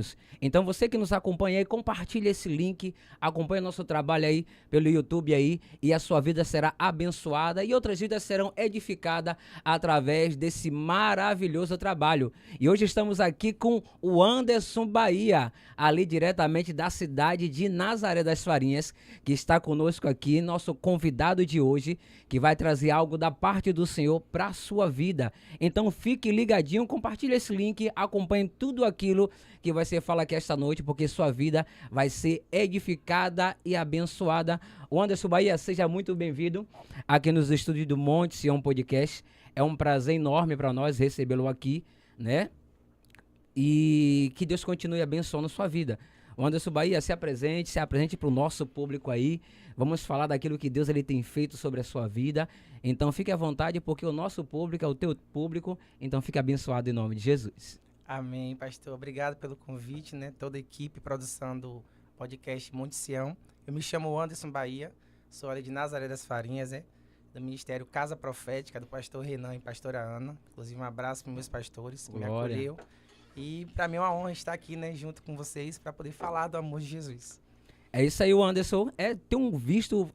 sonhos. Então você que nos acompanha aí, compartilha esse link, acompanha nosso trabalho aí pelo YouTube aí e a sua vida será abençoada e outras vidas serão edificadas através desse maravilhoso trabalho. E hoje estamos aqui com o Anderson Bahia, ali diretamente da cidade de Nazaré das Farinhas, que está conosco aqui, nosso convidado de hoje, que vai trazer algo da parte do Senhor para a sua vida. Então fique ligadinho, compartilhe esse link, acompanhe tudo aquilo que vai ser falado aqui esta noite, porque sua vida vai ser edificada e abençoada. O Anderson Bahia, seja muito bem-vindo aqui nos estúdios do Monte Sião Podcast. É um prazer enorme para nós recebê-lo aqui, né? E que Deus continue abençoando sua vida. O Anderson Bahia, se apresente para o nosso público aí. Vamos falar daquilo que Deus ele tem feito sobre a sua vida. Então fique à vontade, porque o nosso público é o teu público. Então fique abençoado em nome de Jesus. Amém, pastor. Obrigado pelo convite, né? Toda a equipe, produção do podcast Monte Sião. Eu me chamo Anderson Bahia, sou ali de Nazaré das Farinhas, né? Do Ministério Casa Profética, do pastor Renan e pastora Ana. Inclusive, um abraço para meus pastores que me acolheu. E para mim é uma honra estar aqui, né, junto com vocês para poder falar do amor de Jesus. É isso aí, o Anderson.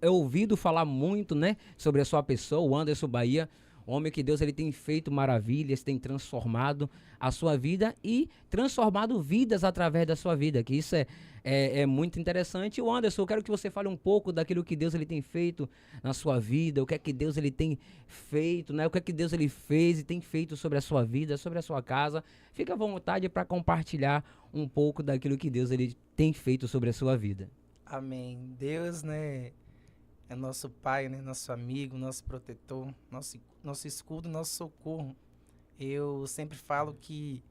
Ouvido falar muito, né, sobre a sua pessoa, o Anderson Bahia, homem que Deus ele tem feito maravilhas, tem transformado a sua vida e transformado vidas através da sua vida, que isso é muito interessante. O Anderson, eu quero que você fale um pouco daquilo que Deus ele tem feito na sua vida, o que é que Deus ele tem feito, né? O que é que Deus ele fez e tem feito sobre a sua vida, sobre a sua casa. Fica à vontade para compartilhar um pouco daquilo que Deus ele tem feito sobre a sua vida. Amém. Deus, né, é nosso Pai, né, nosso amigo, nosso protetor, nosso escudo, nosso socorro. Eu sempre falo que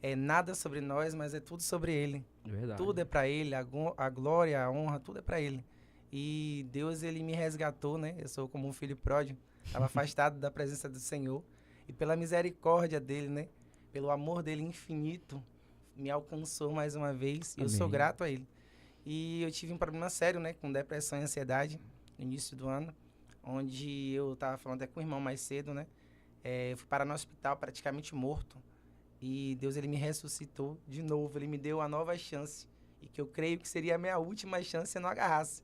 é nada sobre nós, mas é tudo sobre Ele. Verdade. Tudo é para Ele, a glória, a honra, tudo é para Ele. E Deus, Ele me resgatou, né? Eu sou como um filho pródigo, estava afastado da presença do Senhor. E pela misericórdia dEle, né? Pelo amor dEle infinito, me alcançou mais uma vez. E eu sou grato a Ele. E eu tive um problema sério, né? Com depressão e ansiedade no início do ano, onde eu estava falando até com o irmão mais cedo, né? Eu fui parar no hospital praticamente morto. E Deus, ele me ressuscitou de novo. Ele me deu uma nova chance. E que eu creio que seria a minha última chance se eu não agarrasse.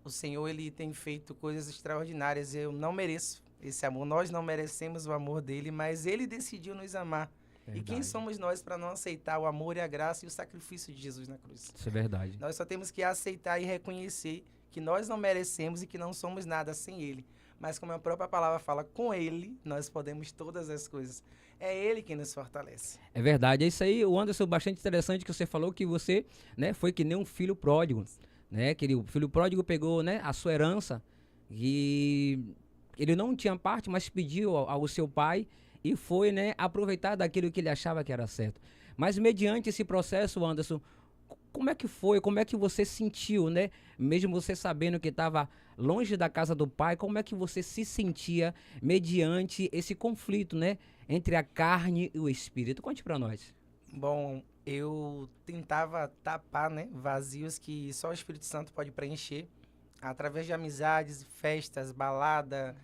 O Senhor, ele tem feito coisas extraordinárias. Eu não mereço esse amor. Nós não merecemos o amor dele, mas ele decidiu nos amar. Verdade. E quem somos nós para não aceitar o amor e a graça e o sacrifício de Jesus na cruz? Isso é verdade. Nós só temos que aceitar e reconhecer que nós não merecemos e que não somos nada sem ele. Mas como a própria palavra fala, com ele nós podemos todas as coisas. É ele quem nos fortalece. É verdade, é isso aí, o Anderson, bastante interessante que você falou que você, né, foi que nem um filho pródigo, né, que o filho pródigo pegou, né, a sua herança e ele não tinha parte, mas pediu ao seu pai e foi, né, aproveitar daquilo que ele achava que era certo. Mas mediante esse processo, Anderson, como é que foi? Como é que você sentiu, né? Mesmo você sabendo que estava longe da casa do pai, como é que você se sentia mediante esse conflito, né? Entre a carne e o espírito? Conte para nós. Bom, eu tentava tapar, né, vazios que só o Espírito Santo pode preencher através de amizades, festas, balada,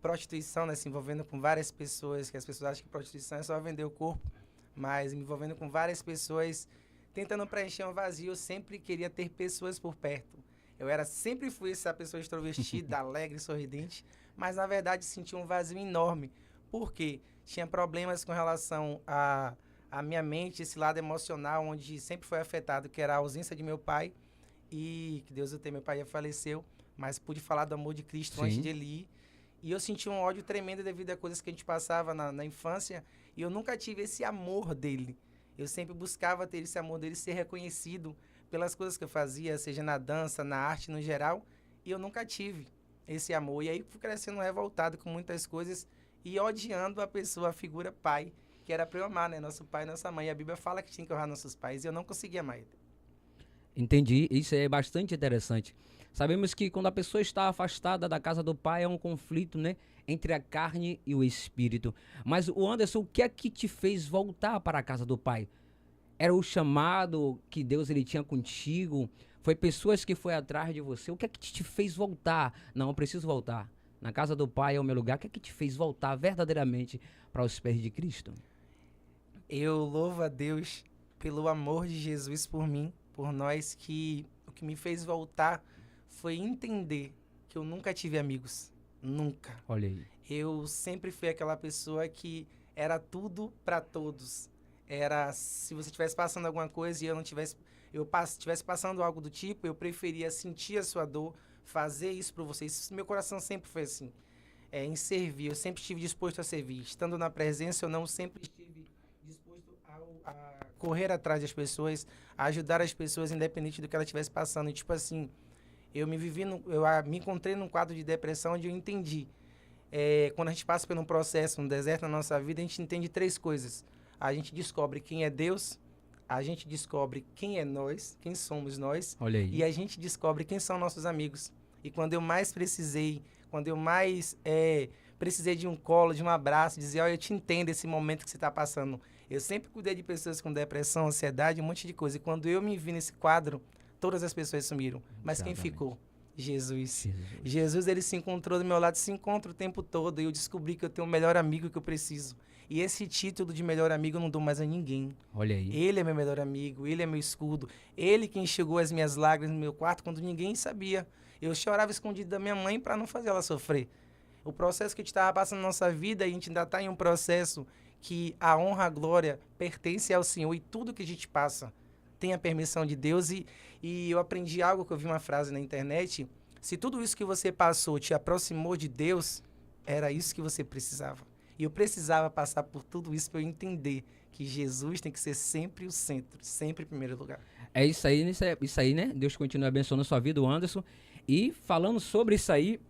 prostituição, né, se envolvendo com várias pessoas, que as pessoas acham que prostituição é só vender o corpo, mas me envolvendo com várias pessoas, tentando preencher um vazio. Eu sempre queria ter pessoas por perto. Sempre fui essa pessoa extrovertida, alegre, sorridente, mas na verdade senti um vazio enorme, porque tinha problemas com relação à minha mente, esse lado emocional, onde sempre foi afetado, que era a ausência de meu pai, e que Deus o tenha, meu pai já faleceu, mas pude falar do amor de Cristo Sim. antes de ele ir, e eu senti um ódio tremendo devido a coisas que a gente passava na infância, e eu nunca tive esse amor dele. Eu sempre buscava ter esse amor dele, ser reconhecido pelas coisas que eu fazia, seja na dança, na arte no geral, e eu nunca tive esse amor. E aí fui crescendo revoltado com muitas coisas e odiando a pessoa, a figura pai, que era para eu amar, né? Nosso pai e nossa mãe. A Bíblia fala que tinha que honrar nossos pais e eu não conseguia amar ele. Entendi, isso é bastante interessante. Sabemos que quando a pessoa está afastada da casa do pai é um conflito, né, entre a carne e o espírito. Mas o Anderson, o que é que te fez voltar para a casa do pai? Era o chamado que Deus ele tinha contigo? Foi pessoas que foi atrás de você? O que é que te fez voltar? Não, eu preciso voltar. Na casa do pai é o meu lugar. O que é que te fez voltar verdadeiramente para os pés de Cristo? Eu louvo a Deus pelo amor de Jesus por mim, por nós, que o que me fez voltar foi entender que eu nunca tive amigos. Nunca. Olha aí. Eu sempre fui aquela pessoa que era tudo para todos. Era, se você estivesse passando alguma coisa e eu não tivesse, estivesse passando algo do tipo, eu preferia sentir a sua dor, fazer isso por vocês. Meu coração sempre foi assim, em servir. Eu sempre estive disposto a servir. Estando na presença, eu não sempre estive disposto a correr atrás das pessoas, a ajudar as pessoas, independente do que ela estivesse passando. E, tipo assim, me encontrei num quadro de depressão onde eu entendi. Quando a gente passa por um processo, um deserto na nossa vida, a gente entende três coisas. A gente descobre quem é Deus, a gente descobre quem é nós, quem somos nós, Olha aí. e a gente descobre quem são nossos amigos. E quando eu mais precisei, quando eu mais precisei de um colo, de um abraço, dizer, olha, eu te entendo esse momento que você está passando. Eu sempre cuidei de pessoas com depressão, ansiedade, um monte de coisa. E quando eu me vi nesse quadro, todas as pessoas sumiram. Mas Exatamente. quem ficou? Jesus. Jesus, ele se encontrou do meu lado, se encontra o tempo todo. E eu descobri que eu tenho o melhor amigo que eu preciso. E esse título de melhor amigo eu não dou mais a ninguém. Olha aí. Ele é meu melhor amigo, ele é meu escudo. Ele que enxugou as minhas lágrimas no meu quarto quando ninguém sabia. Eu chorava escondido da minha mãe para não fazer ela sofrer. O processo que a gente estava passando na nossa vida, a gente ainda está em um processo que a honra, a glória pertence ao Senhor. E tudo que a gente passa tem a permissão de Deus. E eu aprendi algo que eu vi uma frase na internet. Se tudo isso que você passou te aproximou de Deus, era isso que você precisava. E eu precisava passar por tudo isso para eu entender que Jesus tem que ser sempre o centro, sempre em primeiro lugar. É isso aí, né? Deus continue abençoando a sua vida, o Anderson. E falando sobre isso aí,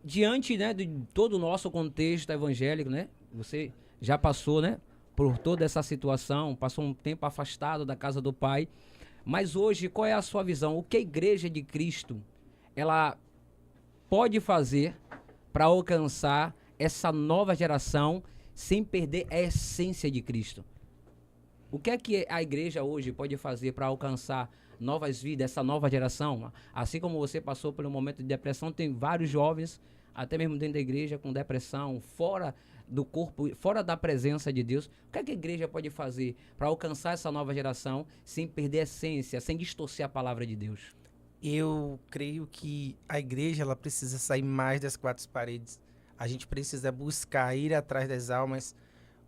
diante, né, de todo o nosso contexto evangélico, né? Você já passou, né, por toda essa situação, passou um tempo afastado da casa do Pai. Mas hoje, qual é a sua visão? O que a Igreja de Cristo, ela pode fazer para alcançar essa nova geração sem perder a essência de Cristo? O que é que a igreja hoje pode fazer para alcançar novas vidas, essa nova geração? Assim como você passou pelo momento de depressão, tem vários jovens, até mesmo dentro da igreja, com depressão, fora do corpo, fora da presença de Deus. O que é que a igreja pode fazer para alcançar essa nova geração sem perder a essência, sem distorcer a palavra de Deus? Eu creio que a igreja ela precisa sair mais das quatro paredes. A gente precisa buscar ir atrás das almas,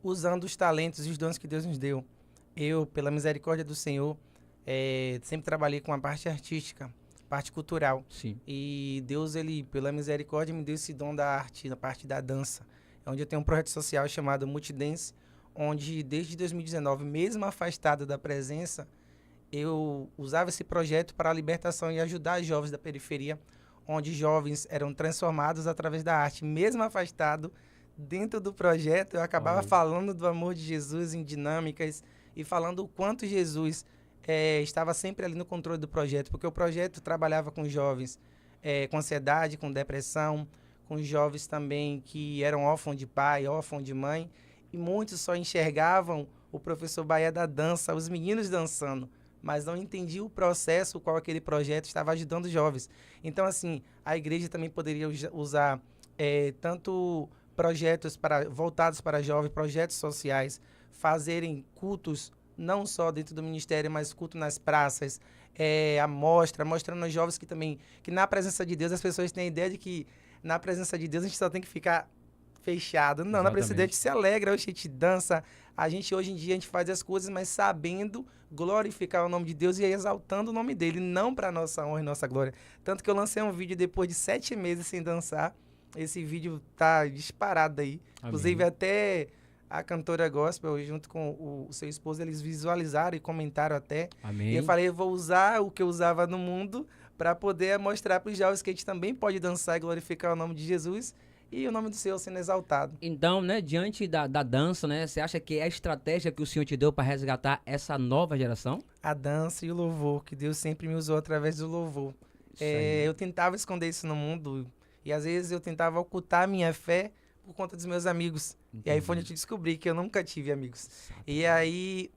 usando os talentos e os dons que Deus nos deu. Eu, pela misericórdia do Senhor, sempre trabalhei com a parte artística, parte cultural. Sim. E Deus, ele, pela misericórdia, me deu esse dom da arte, na parte da dança. Onde eu tenho um projeto social chamado Multidance, onde desde 2019, mesmo afastado da presença, eu usava esse projeto para a libertação e ajudar jovens da periferia, onde jovens eram transformados através da arte. Mesmo afastado, dentro do projeto, eu acabava falando do amor de Jesus em dinâmicas e falando o quanto Jesus estava sempre ali no controle do projeto, porque o projeto trabalhava com jovens com ansiedade, com depressão, com jovens também que eram órfãos de pai, órfãos de mãe, e muitos só enxergavam o professor Bahia da dança, os meninos dançando, mas não entendiam o processo o qual aquele projeto estava ajudando os jovens. Então, assim, a igreja também poderia usar tanto projetos voltados para jovens, projetos sociais, fazerem cultos, não só dentro do ministério, mas culto nas praças, mostrando aos jovens que na presença de Deus, as pessoas têm a ideia de que na presença de Deus a gente só tem que ficar fechado. Não, na presença de Deus a gente se alegra, a gente dança. Hoje em dia, a gente faz as coisas, mas sabendo glorificar o nome de Deus e exaltando o nome dele, não para nossa honra e nossa glória. Tanto que eu lancei um vídeo depois de 7 meses sem dançar. Esse vídeo tá disparado aí. Amém. Inclusive, até a cantora gospel, junto com o seu esposo, eles visualizaram e comentaram até. Amém. E eu falei, eu vou usar o que eu usava no mundo para poder mostrar para os jovens que a gente também pode dançar e glorificar o nome de Jesus e o nome do Senhor sendo exaltado. Então, né, diante da dança, né, você acha que é a estratégia que o Senhor te deu para resgatar essa nova geração? A dança e o louvor, que Deus sempre me usou através do louvor. Eu tentava esconder isso no mundo e às vezes eu tentava ocultar a minha fé por conta dos meus amigos. Entendi. E aí foi onde eu descobri que eu nunca tive amigos. Exato. E aí,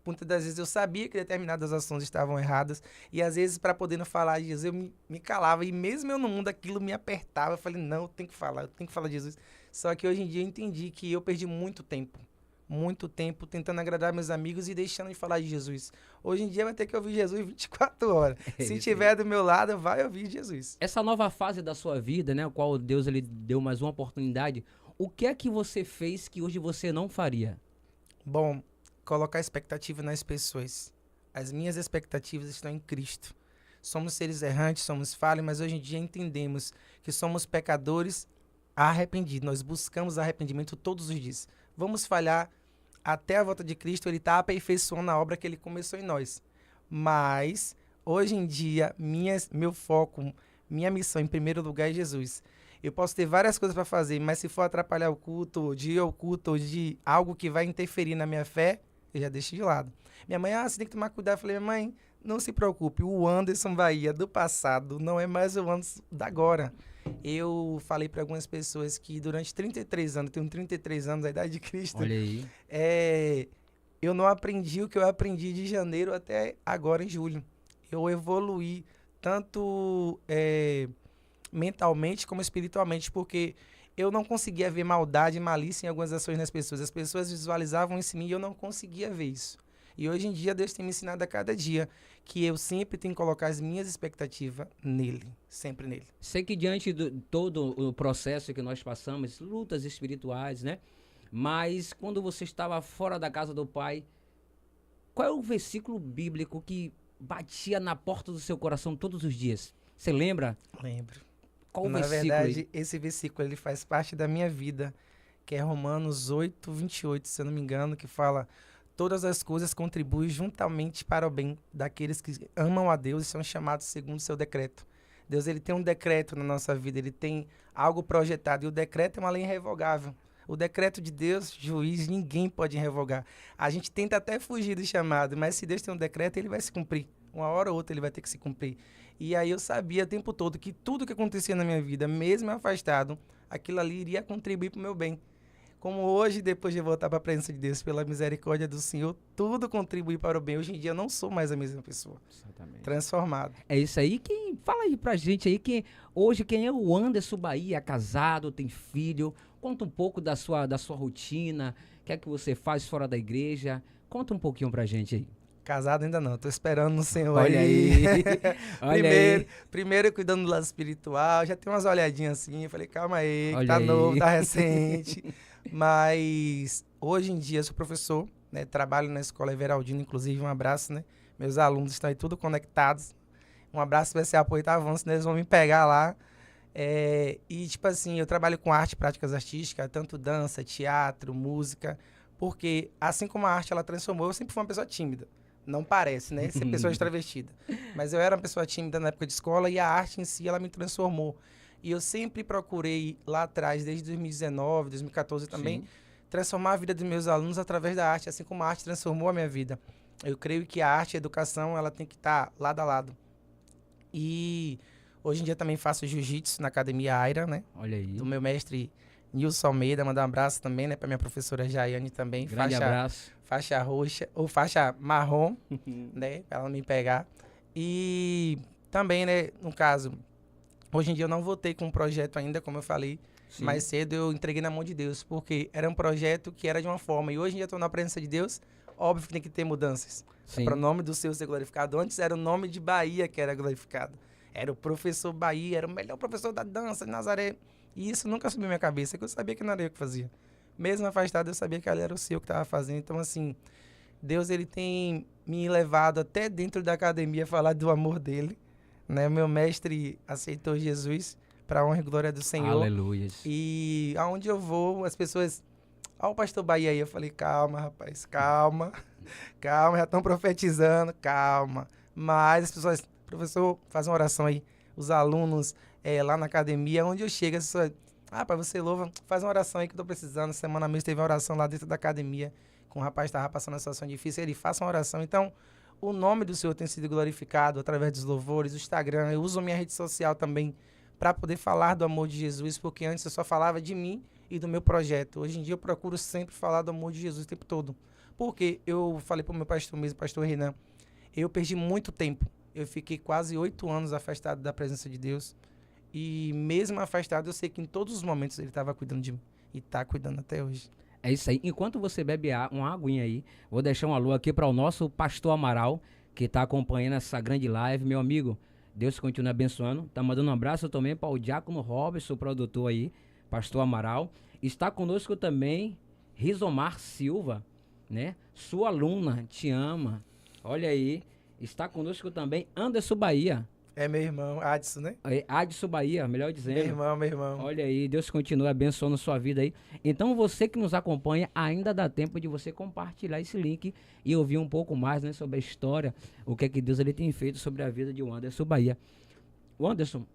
muitas das vezes eu sabia que determinadas ações estavam erradas. E às vezes, para poder não falar de Jesus, eu me calava. E mesmo eu no mundo, aquilo me apertava. Eu falei, não, eu tenho que falar de Jesus. Só que hoje em dia eu entendi que eu perdi muito tempo muito tempo tentando agradar meus amigos e deixando de falar de Jesus. Hoje em dia vai ter que ouvir Jesus 24 horas. Se tiver do meu lado, vai ouvir Jesus. Essa nova fase da sua vida, né, o qual Deus ele deu mais uma oportunidade, o que é que você fez que hoje você não faria? Bom, colocar expectativa nas pessoas. As minhas expectativas estão em Cristo. Somos seres errantes, somos falhos, mas hoje em dia entendemos que somos pecadores arrependidos. Nós buscamos arrependimento todos os dias. Vamos falhar até a volta de Cristo, ele está aperfeiçoando a obra que ele começou em nós. Mas, hoje em dia, meu foco, minha missão em primeiro lugar é Jesus. Eu posso ter várias coisas para fazer, mas se for atrapalhar o culto, ou de ir ao culto, ou de algo que vai interferir na minha fé, eu já deixo de lado. Minha mãe, você tem que tomar cuidado. Eu falei, minha mãe, não se preocupe, o Anderson Bahia do passado não é mais o Anderson da agora. Eu falei para algumas pessoas que durante 33 anos, tenho 33 anos, a idade de Cristo, Olha aí. eu não aprendi o que eu aprendi de janeiro até agora em julho. Eu evoluí tanto mentalmente como espiritualmente, porque eu não conseguia ver maldade e malícia em algumas ações nas pessoas. As pessoas visualizavam isso em mim e eu não conseguia ver isso. E hoje em dia Deus tem me ensinado a cada dia que eu sempre tenho que colocar as minhas expectativas nele, sempre nele. Sei que diante de todo o processo que nós passamos, lutas espirituais, né? Mas quando você estava fora da casa do Pai, qual é o versículo bíblico que batia na porta do seu coração todos os dias? Você lembra? Lembro. Qual o Na versículo verdade, aí? esse versículo ele faz parte da minha vida, que é Romanos 8, 28, se eu não me engano, que fala: todas as coisas contribuem juntamente para o bem daqueles que amam a Deus e são chamados segundo o seu decreto. Deus ele tem um decreto na nossa vida, ele tem algo projetado, e o decreto é uma lei irrevogável. O decreto de Deus, juiz, ninguém pode revogar. A gente tenta até fugir do chamado, mas se Deus tem um decreto, ele vai se cumprir. Uma hora ou outra ele vai ter que se cumprir. E aí eu sabia o tempo todo que tudo que acontecia na minha vida, mesmo afastado, aquilo ali iria contribuir para o meu bem. Como hoje, depois de voltar para a presença de Deus, pela misericórdia do Senhor, tudo contribui para o bem. Hoje em dia eu não sou mais a mesma pessoa. Exatamente. Transformado. É isso aí. Fala aí pra gente aí, hoje quem é o Anderson Bahia, casado, tem filho. Conta um pouco da sua rotina, o que é que você faz fora da igreja. Conta um pouquinho pra gente aí. Casado ainda não, tô esperando no Senhor. Olha aí. Olha aí. Primeiro cuidando do lado espiritual, já tem umas olhadinhas assim, eu falei, calma aí, que Olha tá aí. novo, tá recente. Mas hoje em dia eu sou professor, né? Trabalho na Escola Everaldina, inclusive um abraço, né? Meus alunos estão aí tudo conectados. Um abraço especial pro oitavo ano, senão eles vão me pegar lá. E tipo assim, eu trabalho com arte, práticas artísticas, tanto dança, teatro, música, porque assim como a arte ela transformou, eu sempre fui uma pessoa tímida. Não parece, né? Ser pessoa extravestida. Mas eu era uma pessoa tímida na época de escola e a arte em si, ela me transformou. E eu sempre procurei, lá atrás, desde 2019, 2014 também, Sim. transformar a vida dos meus alunos através da arte, assim como a arte transformou a minha vida. Eu creio que a arte e a educação, ela tem que estar lado a lado. E hoje em dia também faço jiu-jitsu na Academia Aira, né? Olha aí. Do meu mestre Nilson Almeida, mandar um abraço também, né? Pra minha professora Jaiane também. Grande abraço. Faixa roxa, ou faixa marrom, né? Pra ela não me pegar. E também, né, no caso, hoje em dia eu não voltei com um projeto ainda, como eu falei. Sim. Mais cedo eu entreguei na mão de Deus, porque era um projeto que era de uma forma. E hoje em dia eu tô na presença de Deus, óbvio que tem que ter mudanças. Sim. Para o nome do Senhor ser glorificado. Antes era o nome de Bahia que era glorificado. Era o professor Bahia, era o melhor professor da dança de Nazaré. E isso nunca subiu na minha cabeça, que eu sabia que não era eu que fazia. Mesmo afastado, eu sabia que ali era o Senhor que estava fazendo. Então, assim, Deus ele tem me levado até dentro da academia a falar do amor dele. Né? Meu mestre aceitou Jesus para a honra e glória do Senhor. Aleluia. E aonde eu vou, as pessoas... Ó, o pastor Bahia aí. Eu falei, calma, rapaz, calma. Calma, já estão profetizando, calma. Mas as pessoas... Professor, faz uma oração aí. Os alunos lá na academia, onde eu chego, as pessoas... Rapaz, você louva, faz uma oração aí que eu tô precisando. Semana mesmo teve uma oração lá dentro da academia, com um rapaz que estava passando uma situação difícil. Ele faça uma oração. Então, o nome do Senhor tem sido glorificado através dos louvores, o Instagram. Eu uso a minha rede social também para poder falar do amor de Jesus, porque antes eu só falava de mim e do meu projeto. Hoje em dia eu procuro sempre falar do amor de Jesus o tempo todo. Porque eu falei para o meu pastor mesmo, pastor Renan, eu perdi muito tempo. Eu fiquei quase 8 anos afastado da presença de Deus. E mesmo afastado, eu sei que em todos os momentos ele estava cuidando de mim. E está cuidando até hoje. É isso aí. Enquanto você bebe uma aguinha aí, vou deixar um alô aqui para o nosso pastor Amaral, que está acompanhando essa grande live. Meu amigo, Deus continue abençoando. Tá mandando um abraço também para o Diácono Robson, o produtor aí, pastor Amaral. Está conosco também Rizomar Silva, né? Sua aluna, te ama. Olha aí. Está conosco também Anderson Bahia. É meu irmão, Adson, né? Adson Bahia, melhor dizendo. Meu irmão. Olha aí, Deus continue abençoando sua vida aí. Então você que nos acompanha, ainda dá tempo de você compartilhar esse link e ouvir um pouco mais, né, sobre a história, o que é que Deus ele tem feito sobre a vida de Anderson Bahia. O Anderson,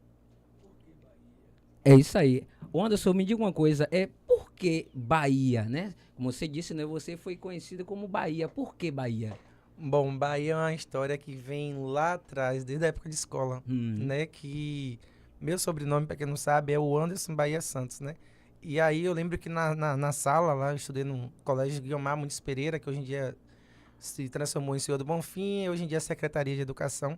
é isso aí. O Anderson, me diga uma coisa, por que Bahia, né? Como você disse, né, você foi conhecido como Bahia. Por que Bahia? Bom, Bahia é uma história que vem lá atrás, desde a época de escola, né? Que meu sobrenome, para quem não sabe, é o Anderson Bahia Santos, né? E aí eu lembro que na sala lá, eu estudei no Colégio Guiomar Muniz Pereira, que hoje em dia se transformou em Senhor do Bonfim, e hoje em dia é Secretaria de Educação.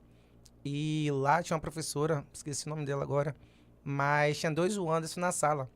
E lá tinha uma professora, esqueci o nome dela agora, mas tinha dois o Anderson na sala.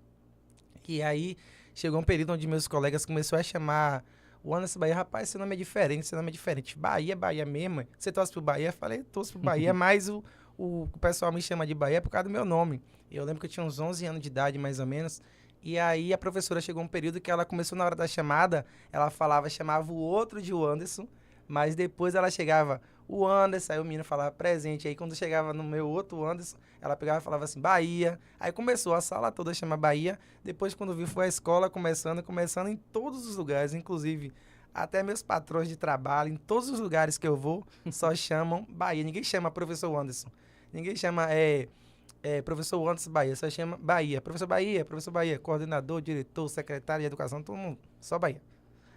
E aí chegou um período onde meus colegas começaram a chamar o Anderson Bahia, rapaz, seu nome é diferente, seu nome é diferente. Bahia, Bahia mesmo. Você torce pro Bahia? Eu falei, torço pro Bahia, mas o pessoal me chama de Bahia por causa do meu nome. Eu lembro que eu tinha uns 11 anos de idade, mais ou menos. E aí a professora chegou um período que ela começou na hora da chamada, ela chamava o outro de o Anderson, mas depois ela chegava, o Anderson, aí o menino falava presente. Aí quando chegava no meu outro Anderson, ela pegava e falava assim, Bahia. Aí começou a sala toda a chamar Bahia. Depois, quando vi, foi a escola começando em todos os lugares, inclusive até meus patrões de trabalho, em todos os lugares que eu vou, só chamam Bahia. Ninguém chama professor Anderson. Ninguém chama professor Anderson Bahia, só chama Bahia. Professor Bahia, coordenador, diretor, secretário de educação, todo mundo, só Bahia.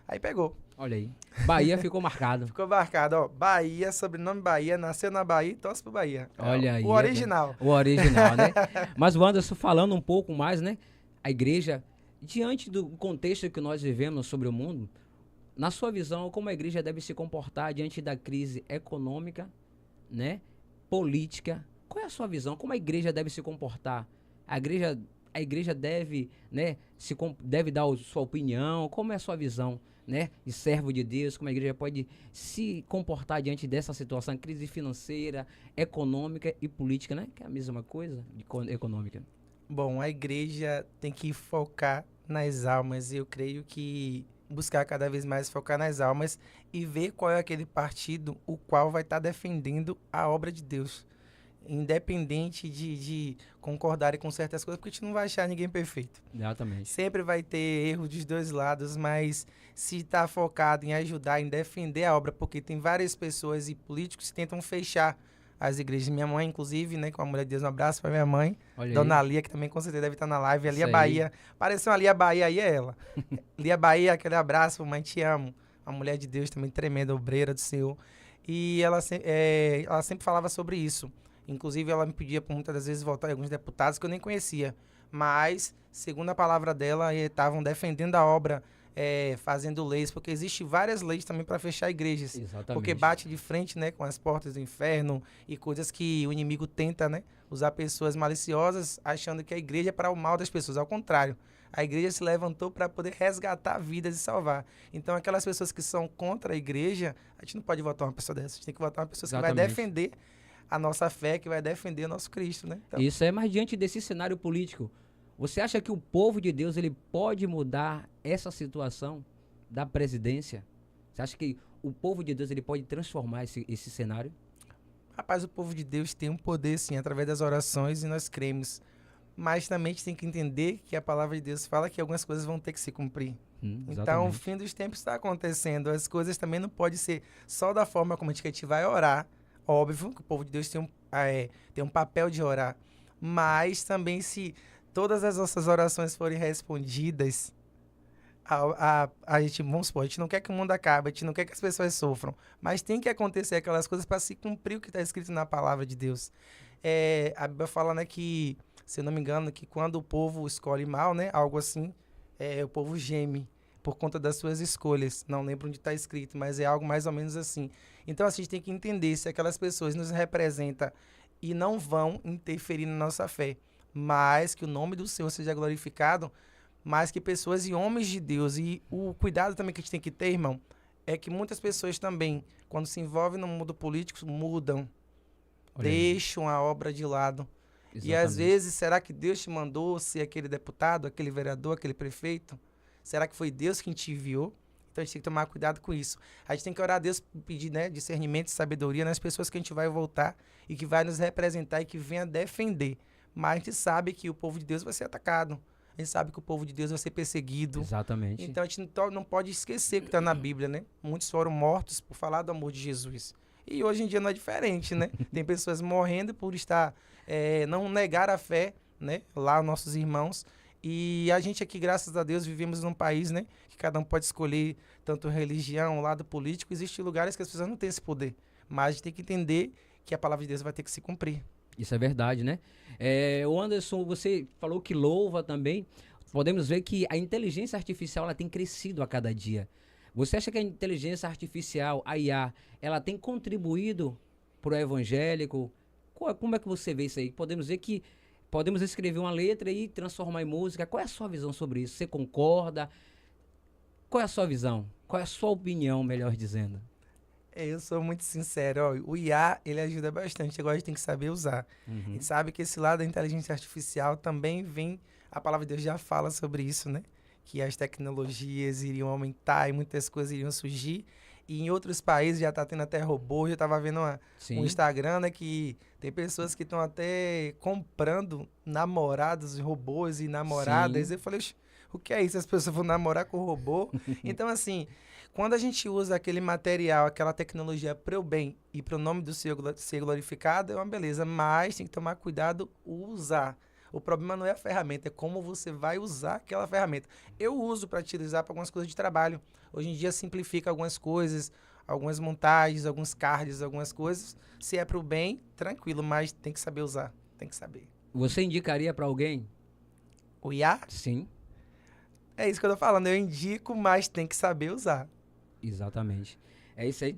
Aí pegou. Olha aí. Bahia ficou marcado. Ficou marcado, ó. Bahia, sobrenome Bahia, nasceu na Bahia e torce pro Bahia. Olha aí. O original. O original, né? Mas o Anderson, falando um pouco mais, né? A igreja, diante do contexto que nós vivemos sobre o mundo, na sua visão, como a igreja deve se comportar diante da crise econômica, né? Política. Qual é a sua visão? Como a igreja deve se comportar? A igreja deve, né, deve dar sua opinião. Como é a sua visão, né, de servo de Deus? Como a igreja pode se comportar diante dessa situação, crise financeira, econômica e política, né? Que é a mesma coisa econômica. Bom, a igreja tem que focar nas almas. Eu creio que buscar cada vez mais focar nas almas e ver qual é aquele partido o qual vai estar defendendo a obra de Deus. Independente de concordarem com certas coisas, porque a gente não vai achar ninguém perfeito. Exatamente. Sempre vai ter erro dos dois lados, mas se está focado em ajudar, em defender a obra, porque tem várias pessoas e políticos que tentam fechar as igrejas. Minha mãe, inclusive, né, com a Mulher de Deus, um abraço para minha mãe, Olha Dona aí. Lia, que também com certeza deve estar na live, a Lia Isso Bahia. aí. Pareceu uma Lia Bahia, aí é ela. Lia Bahia, aquele abraço, mãe, te amo. Uma mulher de Deus também tremenda, obreira do Senhor. E ela sempre falava sobre isso. Inclusive, ela me pedia por muitas das vezes votar em alguns deputados que eu nem conhecia. Mas, segundo a palavra dela, estavam defendendo a obra, fazendo leis, porque existem várias leis também para fechar igrejas. Exatamente. Porque bate de frente, né, com as portas do inferno e coisas que o inimigo tenta, né, usar pessoas maliciosas achando que a igreja é para o mal das pessoas. Ao contrário, a igreja se levantou para poder resgatar vidas e salvar. Então, aquelas pessoas que são contra a igreja, a gente não pode votar uma pessoa dessa. A gente tem que votar uma pessoa que vai defender a nossa fé, que vai defender o nosso Cristo, né? Então, isso é, mas diante desse cenário político, você acha que o povo de Deus ele pode mudar essa situação da presidência? Você acha que o povo de Deus ele pode transformar esse cenário? rapaz, o povo de Deus tem um poder, sim, através das orações, e nós cremos. Mas também a gente tem que entender que a palavra de Deus fala que algumas coisas vão ter que se cumprir. Então, o fim dos tempos está acontecendo. As coisas também não podem ser só da forma como a gente vai orar. Óbvio que o povo de Deus tem um papel de orar. Mas também, se todas as nossas orações forem respondidas, a gente, vamos supor, a gente não quer que o mundo acabe, a gente não quer que as pessoas sofram. Mas tem que acontecer aquelas coisas para se cumprir o que está escrito na palavra de Deus. A Bíblia fala, né, que, se eu não me engano, que quando o povo escolhe mal, né, algo assim, o povo geme por conta das suas escolhas. Não lembro onde está escrito, mas é algo mais ou menos assim. Então, assim, a gente tem que entender se aquelas pessoas nos representam e não vão interferir na nossa fé, mas que o nome do Senhor seja glorificado mas que pessoas e homens de Deus. E o cuidado também que a gente tem que ter, irmão, é que muitas pessoas também, quando se envolvem no mundo político, mudam, Olha aí. deixam a obra de lado. E às Exatamente. vezes, será que Deus te mandou ser aquele deputado, aquele vereador, aquele prefeito? Será que foi Deus quem te enviou? Então a gente tem que tomar cuidado com isso. A gente tem que orar a Deus, pedir, né, discernimento e sabedoria nas pessoas que a gente vai voltar e que vai nos representar e que venha defender. Mas a gente sabe que o povo de Deus vai ser atacado. A gente sabe que o povo de Deus vai ser perseguido. Exatamente. Então a gente não pode esquecer o que está na Bíblia, né? Muitos foram mortos por falar do amor de Jesus. E hoje em dia não é diferente, né? Tem pessoas morrendo por estar, não negar a fé, né? Lá, nossos irmãos. E a gente aqui, graças a Deus, vivemos num país, né? Que cada um pode escolher tanto religião, lado político. Existem lugares que as pessoas não têm esse poder. Mas a gente tem que entender que a palavra de Deus vai ter que se cumprir. Isso é verdade, né? O Anderson, você falou que louva também. Podemos ver que a inteligência artificial ela tem crescido a cada dia. Você acha que a inteligência artificial, a IA, ela tem contribuído para o evangélico? Como é que você vê isso aí? Podemos ver que podemos escrever uma letra e transformar em música. Qual é a sua visão sobre isso? Você concorda? Qual é a sua visão? Qual é a sua opinião, melhor dizendo? Eu sou muito sincero, ó, o IA, ele ajuda bastante, agora a gente tem que saber usar. A gente sabe que esse lado da inteligência artificial também vem, a palavra de Deus já fala sobre isso, né? Que as tecnologias iriam aumentar e muitas coisas iriam surgir. E em outros países já tá tendo até robô, já tava vendo um Sim, Instagram, né, que tem pessoas que estão até comprando namorados, robôs e namoradas. sim. Eu falei, "Oxe, o que é isso? As pessoas vão namorar com robô?" Então, assim, quando a gente usa aquele material, aquela tecnologia para o bem e para o nome do Senhor ser glorificado, é uma beleza, mas tem que tomar cuidado usar. O problema não é a ferramenta, é como você vai usar aquela ferramenta. Eu uso para utilizar para algumas coisas de trabalho. Hoje em dia simplifica algumas coisas, algumas montagens, alguns cards, algumas coisas. Se é para o bem, tranquilo, mas tem que saber usar, tem que saber. Você indicaria para alguém? O IA, Sim, é isso que eu tô falando, eu indico, mas tem que saber usar. exatamente. É isso aí.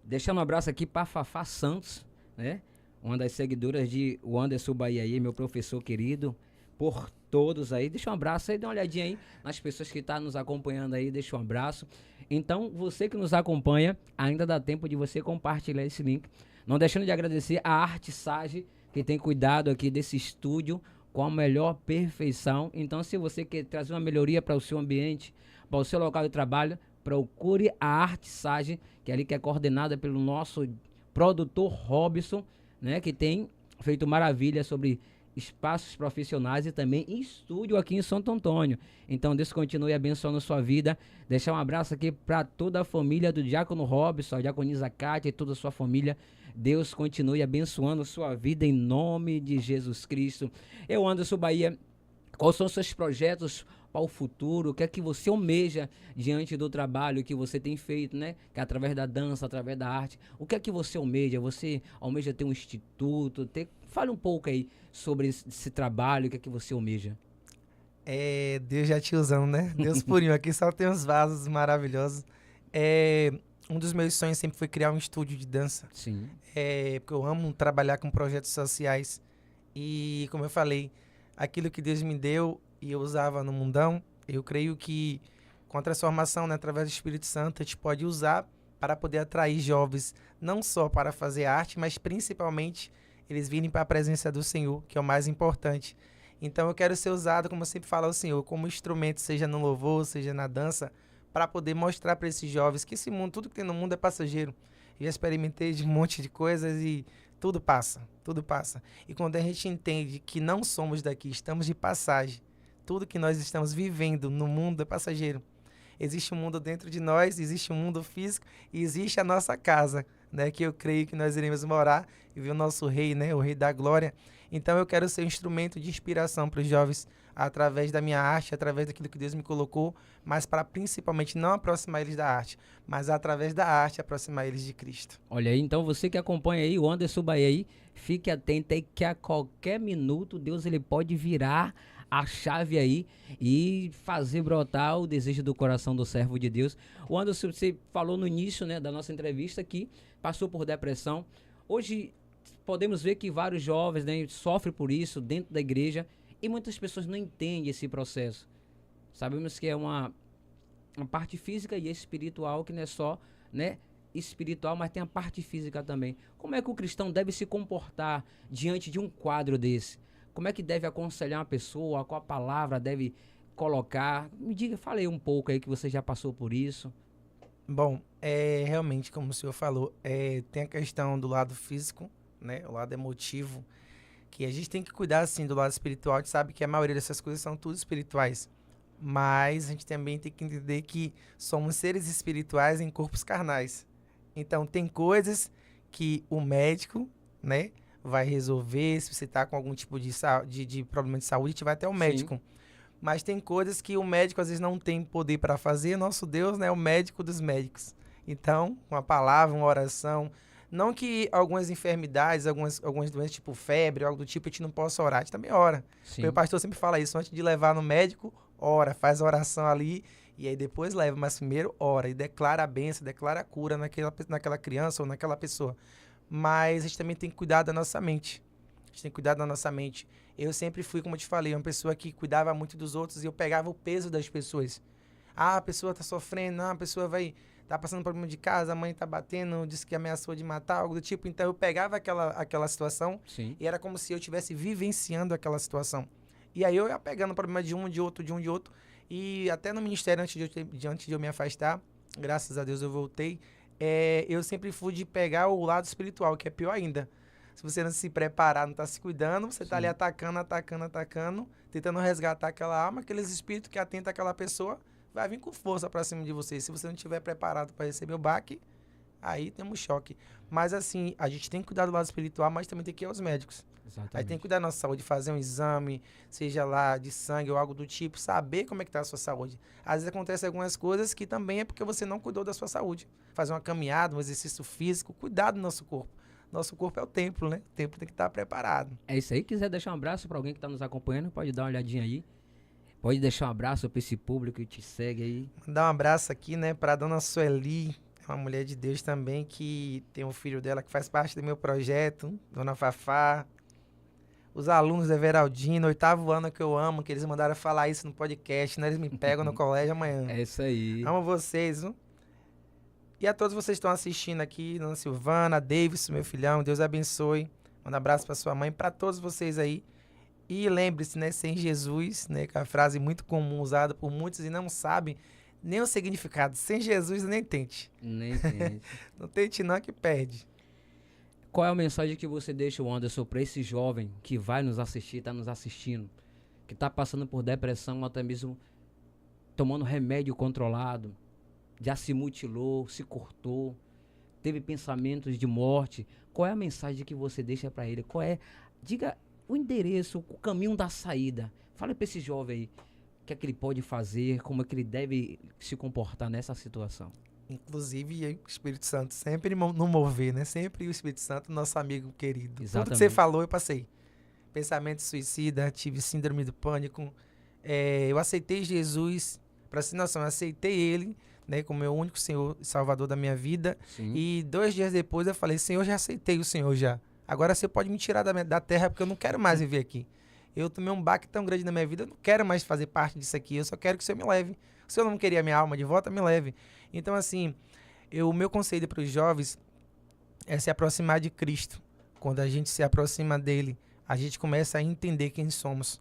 Deixando um abraço aqui para Fafá Santos, né? Uma das seguidoras de o Anderson Bahia aí, meu professor querido, por todos aí. Deixa um abraço aí, dá uma olhadinha aí nas pessoas que estão nos acompanhando aí, deixa um abraço. Então, você que nos acompanha, ainda dá tempo de você compartilhar esse link. Não deixando de agradecer a Arte Sage, que tem cuidado aqui desse estúdio com a melhor perfeição. Então, se você quer trazer uma melhoria para o seu ambiente, para o seu local de trabalho, procure a Arte Sage, que é ali que é coordenada pelo nosso produtor Robson, né, que tem feito maravilha sobre espaços profissionais e também em estúdio aqui em Santo Antônio. Então, Deus continue abençoando a sua vida. Deixar um abraço aqui para toda a família do Diácono Robson, a Diaconisa Cátia e toda a sua família. Deus continue abençoando a sua vida em nome de Jesus Cristo. Eu, Anderson Bahia, quais são os seus projetos para o futuro? O que é que você almeja diante do trabalho que você tem feito, né? Que é através da dança, através da arte. O que é que você almeja? Você almeja ter um instituto? Fale um pouco aí sobre esse trabalho, o que é que você almeja? É, Deus já te usando, né? Deus purinho, aqui só tem uns vasos maravilhosos. Um dos meus sonhos sempre foi criar um estúdio de dança. Sim, Porque eu amo trabalhar com projetos sociais. E, como eu falei, aquilo que Deus me deu e eu usava no mundão, eu creio que com a transformação, né, através do Espírito Santo, a gente pode usar para poder atrair jovens, não só para fazer arte, mas principalmente eles virem para a presença do Senhor, que é o mais importante. Então eu quero ser usado, como eu sempre falo ao Senhor, como instrumento, seja no louvor, seja na dança, para poder mostrar para esses jovens que esse mundo, tudo que tem no mundo é passageiro. Eu já experimentei de um monte de coisas e tudo passa, tudo passa. E quando a gente entende que não somos daqui, estamos de passagem, tudo que nós estamos vivendo no mundo é passageiro. Existe um mundo dentro de nós, existe um mundo físico e existe a nossa casa, né? Que eu creio que nós iremos morar e ver o nosso rei, né? O rei da glória. Então eu quero ser um instrumento de inspiração para os jovens através da minha arte, através daquilo que Deus me colocou, mas para principalmente não aproximar eles da arte, mas através da arte aproximar eles de Cristo. olha aí, então você que acompanha aí o Anderson Bahia aí, fique atento aí que a qualquer minuto Deus ele pode virar a chave aí e fazer brotar o desejo do coração do servo de Deus. O Anderson, você falou no início, né, da nossa entrevista que passou por depressão. Hoje podemos ver que vários jovens, né, sofrem por isso dentro da igreja E muitas pessoas não entendem esse processo. Sabemos que é uma parte física e espiritual, que não é só, né, espiritual, mas tem a parte física também. Como é que o cristão deve se comportar diante de um quadro desse? Como é que deve aconselhar uma pessoa? Qual a palavra deve colocar? Me diga, falei um pouco aí que você já passou por isso. Bom, realmente, como o senhor falou, tem a questão do lado físico, né? O lado emotivo, que a gente tem que cuidar, assim, do lado espiritual. A gente sabe que a maioria dessas coisas são tudo espirituais. Mas a gente também tem que entender que somos seres espirituais em corpos carnais. Então, tem coisas que o médico, né, vai resolver. Se você está com algum tipo de problema de saúde, a gente vai até o médico. Mas tem coisas que o médico às vezes não tem poder para fazer. Nosso Deus, né, é o médico dos médicos. Então, uma palavra, uma oração. Não que algumas enfermidades, algumas doenças, tipo febre, algo do tipo, a gente não possa orar. A gente também ora. Sim. Meu pastor sempre fala isso. Antes de levar no médico, ora, faz a oração ali. E aí depois leva. Mas primeiro ora e declara a bênção, declara a cura naquela criança ou naquela pessoa. Mas a gente também tem que cuidar da nossa mente. A gente tem que cuidar da nossa mente. Eu sempre fui, como eu te falei, uma pessoa que cuidava muito dos outros e eu pegava o peso das pessoas. Ah, a pessoa tá sofrendo, a pessoa tá passando problema de casa, a mãe tá batendo, disse que ameaçou de matar, algo do tipo. Então eu pegava aquela situação. Sim. E era como se eu estivesse vivenciando aquela situação. E aí eu ia pegando o problema de um, de outro. E até no ministério, antes de eu me afastar, graças a Deus eu voltei, eu sempre fui de pegar o lado espiritual, que é pior ainda. Se você não se preparar, não está se cuidando, você está ali atacando, tentando resgatar aquela alma, aqueles espíritos que atentam aquela pessoa, vai vir com força para cima de você. Se você não estiver preparado para receber o baque, aí temos choque. Mas assim, a gente tem que cuidar do lado espiritual, mas também tem que ir aos médicos. Exatamente. Aí tem que cuidar da nossa saúde, fazer um exame, seja lá de sangue ou algo do tipo, saber como é que está a sua saúde. Às vezes acontecem algumas coisas que também é porque você não cuidou da sua saúde. Fazer uma caminhada, um exercício físico, cuidar do nosso corpo. Nosso corpo é o templo, né? O templo tem que estar preparado. É isso aí. Quiser deixar um abraço para alguém que está nos acompanhando, pode dar uma olhadinha aí. Pode deixar um abraço para esse público que te segue aí. Mandar um abraço aqui, né, para a dona Sueli, uma mulher de Deus também, que tem um filho dela que faz parte do meu projeto, dona Fafá. Os alunos da Everaldina, 8º ano que eu amo, que eles mandaram falar isso no podcast, né? Eles me pegam no colégio amanhã. É isso aí. Amo vocês, viu? E a todos vocês que estão assistindo aqui, dona Silvana, Davis, meu filhão, Deus abençoe. Manda um abraço para sua mãe, para todos vocês aí. E lembre-se, né, sem Jesus, né, que é uma frase muito comum usada por muitos e não sabem nem o significado. Sem Jesus, nem tente. Nem tente. Não tente não, que perde. Qual é a mensagem que você deixa, Anderson, para esse jovem que vai nos assistir, está nos assistindo, que está passando por depressão, ou até mesmo tomando remédio controlado, já se mutilou, se cortou, teve pensamentos de morte? Qual é a mensagem que você deixa para ele? Diga o endereço, o caminho da saída. Fala para esse jovem aí o que é que ele pode fazer, como é que ele deve se comportar nessa situação. Inclusive, o Espírito Santo sempre no mover, né? Sempre o Espírito Santo, nosso amigo querido. Exatamente. Tudo que você falou, eu passei. Pensamento suicida, tive síndrome do pânico. Eu aceitei Jesus, para ser noção, eu aceitei ele, né, como meu único Senhor e Salvador da minha vida. Sim. E 2 dias depois eu falei, Senhor, já aceitei o Senhor já. Agora você pode me tirar da terra, porque eu não quero mais viver aqui. Eu tomei um baque tão grande na minha vida, eu não quero mais fazer parte disso aqui, eu só quero que o Senhor me leve. Se eu não queria minha alma de volta, me leve. Então, assim, o meu conselho para os jovens é se aproximar de Cristo. Quando a gente se aproxima dele, a gente começa a entender quem somos.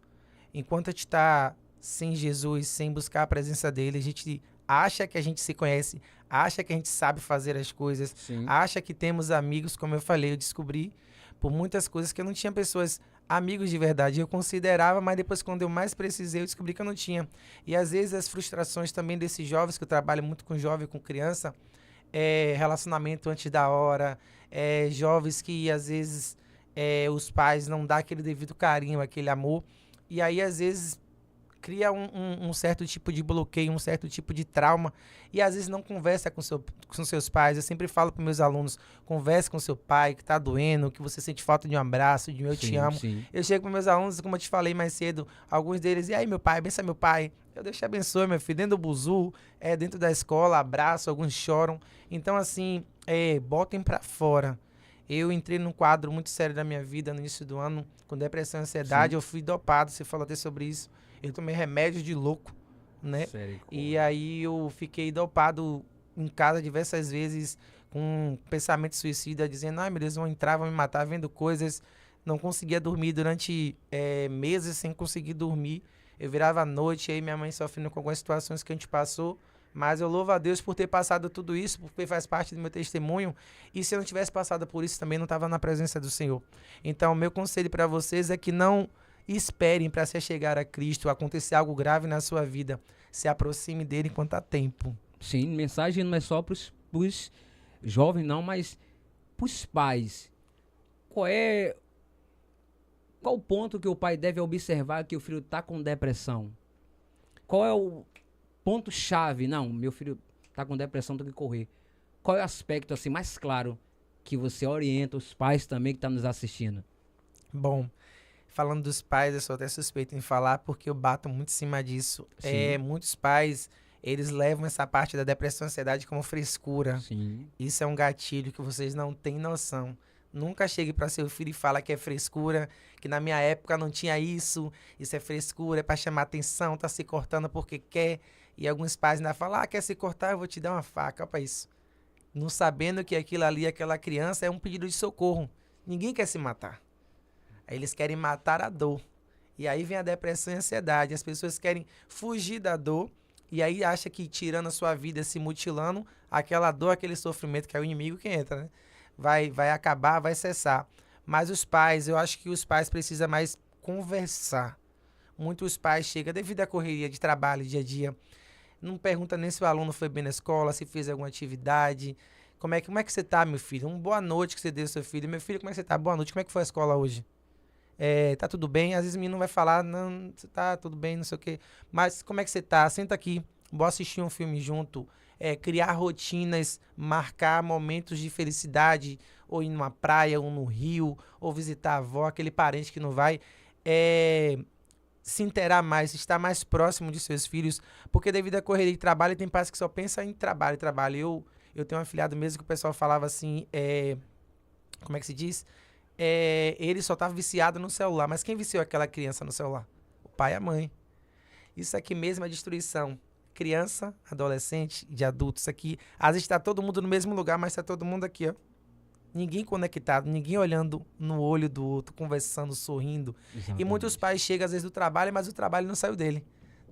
Enquanto a gente está sem Jesus, sem buscar a presença dele, a gente acha que a gente se conhece, acha que a gente sabe fazer as coisas, Sim. acha que temos amigos, como eu falei, eu descobri por muitas coisas que eu não tinha pessoas, amigos de verdade. Eu considerava, mas depois quando eu mais precisei, eu descobri que eu não tinha. E às vezes as frustrações também desses jovens, que eu trabalho muito com jovem, com criança, relacionamento antes da hora, jovens que às vezes os pais não dão aquele devido carinho, aquele amor, e aí às vezes cria um certo tipo de bloqueio, um certo tipo de trauma, e às vezes não conversa com seus pais. Eu sempre falo para meus alunos, converse com seu pai, que tá doendo, que você sente falta de um abraço, de um eu te amo. Sim. Eu chego para meus alunos, como eu te falei mais cedo, alguns deles, e aí meu pai, benção meu pai, eu Deus te abençoe, meu filho, dentro do buzu, dentro da escola, abraço, alguns choram. Então assim, botem para fora Eu entrei num quadro muito sério da minha vida no início do ano, com depressão e ansiedade. Sim. Eu fui dopado, você falou até sobre isso. Eu tomei remédio de louco, né? E aí eu fiquei dopado em casa diversas vezes, com pensamento suicida, dizendo, ai meu Deus, vão entrar, vão me matar, vendo coisas. Não conseguia dormir durante meses sem conseguir dormir. Eu virava à noite, aí minha mãe sofrendo com algumas situações que a gente passou. Mas eu louvo a Deus por ter passado tudo isso, porque faz parte do meu testemunho. E se eu não tivesse passado por isso, também não estava na presença do Senhor. Então, meu conselho para vocês é que não esperem para se chegar a Cristo, acontecer algo grave na sua vida. Se aproxime dele enquanto há tempo. Sim, mensagem não é só para os jovens, não, mas para os pais. Qual o ponto que o pai deve observar que o filho está com depressão? Qual é o ponto-chave? Não, meu filho está com depressão, tem que correr. Qual é o aspecto assim mais claro que você orienta os pais também que estão nos assistindo? Bom, falando dos pais, eu sou até suspeito em falar porque eu bato muito em cima disso. Sim. Muitos pais, eles levam essa parte da depressão e ansiedade como frescura. Sim. Isso é um gatilho que vocês não têm noção. Nunca chegue para seu filho e fala que é frescura, que na minha época não tinha isso é frescura, é para chamar atenção, tá se cortando porque quer. E alguns pais ainda falam, quer se cortar, eu vou te dar uma faca, para isso. Não sabendo que aquilo ali, aquela criança, é um pedido de socorro. Ninguém quer se matar. Aí eles querem matar a dor. E aí vem a depressão e a ansiedade. As pessoas querem fugir da dor e aí acha que tirando a sua vida, se mutilando, aquela dor, aquele sofrimento, que é o inimigo que entra, né? Vai acabar, vai cessar. Mas os pais, eu acho que os pais precisam mais conversar. Muitos pais chegam, devido à correria de trabalho, dia a dia, não pergunta nem se o aluno foi bem na escola, se fez alguma atividade. Como é que você tá, meu filho? Uma boa noite que você deu ao seu filho. Meu filho, como é que você tá? Boa noite, como é que foi a escola hoje? Tá tudo bem? Às vezes o menino vai falar, não, você tá tudo bem, não sei o quê. Mas como é que você tá? Senta aqui, bora assistir um filme junto. Criar rotinas, marcar momentos de felicidade, ou ir numa praia, ou no rio, ou visitar a avó, aquele parente que não vai. Se inteirar mais, estar mais próximo de seus filhos, porque devido à correria de trabalho, tem pais que só pensam em trabalho, trabalho. Eu tenho um afilhado mesmo que o pessoal falava assim, como é que se diz? Ele só estava viciado no celular, mas quem viciou aquela criança no celular? O pai e a mãe. Isso aqui mesmo é destruição. Criança, adolescente, de adultos aqui. Às vezes está todo mundo no mesmo lugar, mas está todo mundo aqui, ó. Ninguém conectado, ninguém olhando no olho do outro, conversando, sorrindo. Exatamente. E muitos pais chegam às vezes do trabalho, mas o trabalho não saiu dele.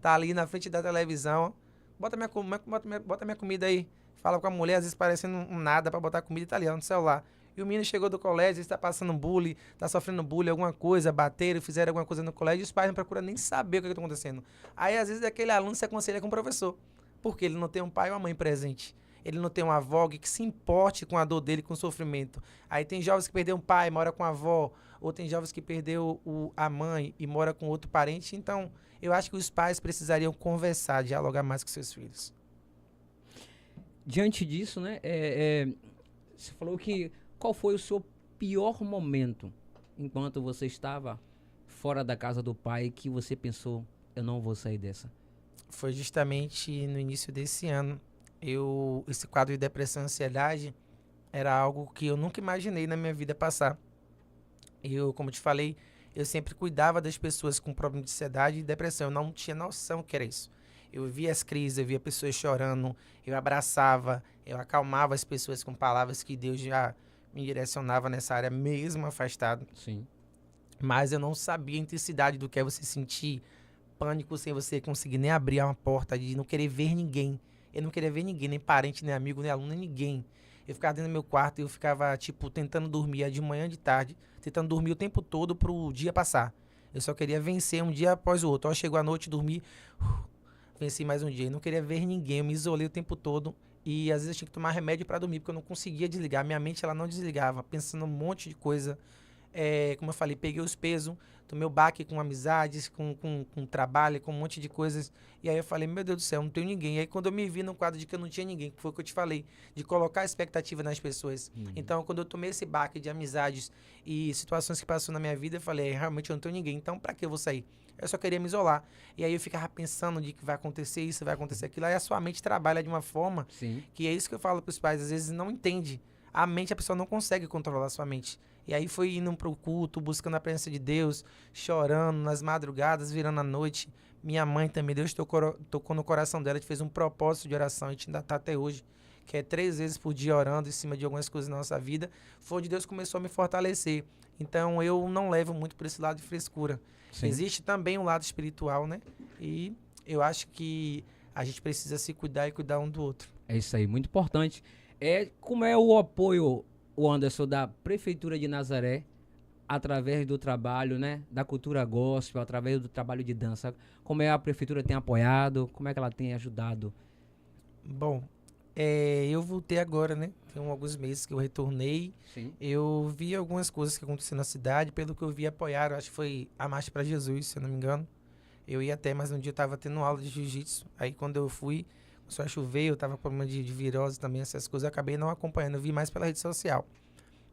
Tá ali na frente da televisão, bota minha comida aí. Fala com a mulher, às vezes parecendo um nada pra botar comida e tá ali, ó, no celular. E o menino chegou do colégio, está passando bullying, está sofrendo bullying, alguma coisa, bateram, fizeram alguma coisa no colégio, e os pais não procuram nem saber o que está acontecendo. Aí, às vezes, aquele aluno se aconselha com o professor, porque ele não tem um pai ou uma mãe presente. Ele não tem uma avó que se importe com a dor dele, com o sofrimento. Aí tem jovens que perderam um pai, mora com a avó, ou tem jovens que perdeu a mãe e mora com outro parente. Então, eu acho que os pais precisariam conversar, dialogar mais com seus filhos. Diante disso, né, você falou que qual foi o seu pior momento enquanto você estava fora da casa do pai que você pensou, eu não vou sair dessa? Foi justamente no início desse ano. Esse quadro de depressão e ansiedade era algo que eu nunca imaginei na minha vida passar. Como eu te falei, eu sempre cuidava das pessoas com problema de ansiedade e depressão. Eu não tinha noção que era isso. Eu via as crises, eu via pessoas chorando, eu abraçava, eu acalmava as pessoas com palavras que Deus já me direcionava nessa área, mesmo afastado. Sim. Mas eu não sabia a intensidade do que é você sentir pânico sem você conseguir nem abrir uma porta, de não querer ver ninguém. Eu não queria ver ninguém, nem parente, nem amigo, nem aluno, nem ninguém. Eu ficava dentro do meu quarto e eu ficava, tentando dormir de manhã, de tarde, tentando dormir o tempo todo pro dia passar. Eu só queria vencer um dia após o outro. Ó, chegou a noite, dormi, venci mais um dia. Eu não queria ver ninguém, eu me isolei o tempo todo. E às vezes eu tinha que tomar remédio para dormir, porque eu não conseguia desligar. Minha mente, ela não desligava, pensando um monte de coisa. Como eu falei, peguei os pesos, tomei o baque com amizades, com trabalho, com um monte de coisas. E aí eu falei, meu Deus do céu, não tenho ninguém. E aí quando eu me vi no quadro de que eu não tinha ninguém, que foi o que eu te falei, de colocar a expectativa nas pessoas. Então, quando eu tomei esse baque de amizades e situações que passaram na minha vida, eu falei, realmente eu não tenho ninguém, então pra que eu vou sair? Eu só queria me isolar. E aí eu ficava pensando de que vai acontecer isso, vai acontecer aquilo. Aí a sua mente trabalha de uma forma Sim. que é isso que eu falo pros pais, às vezes não entende. A mente, a pessoa não consegue controlar a sua mente. E aí foi indo pro culto, buscando a presença de Deus, chorando nas madrugadas, virando a noite. Minha mãe também, Deus tocou no coração dela, a gente fez um propósito de oração, a gente ainda tá até hoje, que é 3 vezes por dia orando em cima de algumas coisas na nossa vida. Foi onde Deus começou a me fortalecer. Então eu não levo muito por esse lado de frescura. Sim. Existe também um lado espiritual, né? E eu acho que a gente precisa se cuidar e cuidar um do outro. É isso aí, muito importante. Como é o apoio, o Anderson, da Prefeitura de Nazaré, através do trabalho, né, da cultura gospel, através do trabalho de dança? Como é a Prefeitura tem apoiado? Como é que ela tem ajudado? Bom, eu voltei agora, né? Tem alguns meses que eu retornei. Sim. Eu vi algumas coisas que aconteceram na cidade, pelo que eu vi apoiaram, acho que foi a Marcha para Jesus, se eu não me engano. Eu ia até, mas um dia eu tava tendo aula de jiu-jitsu. Aí quando eu fui, começou a chover, eu tava com problema de virose também, essas coisas, eu acabei não acompanhando, eu vi mais pela rede social.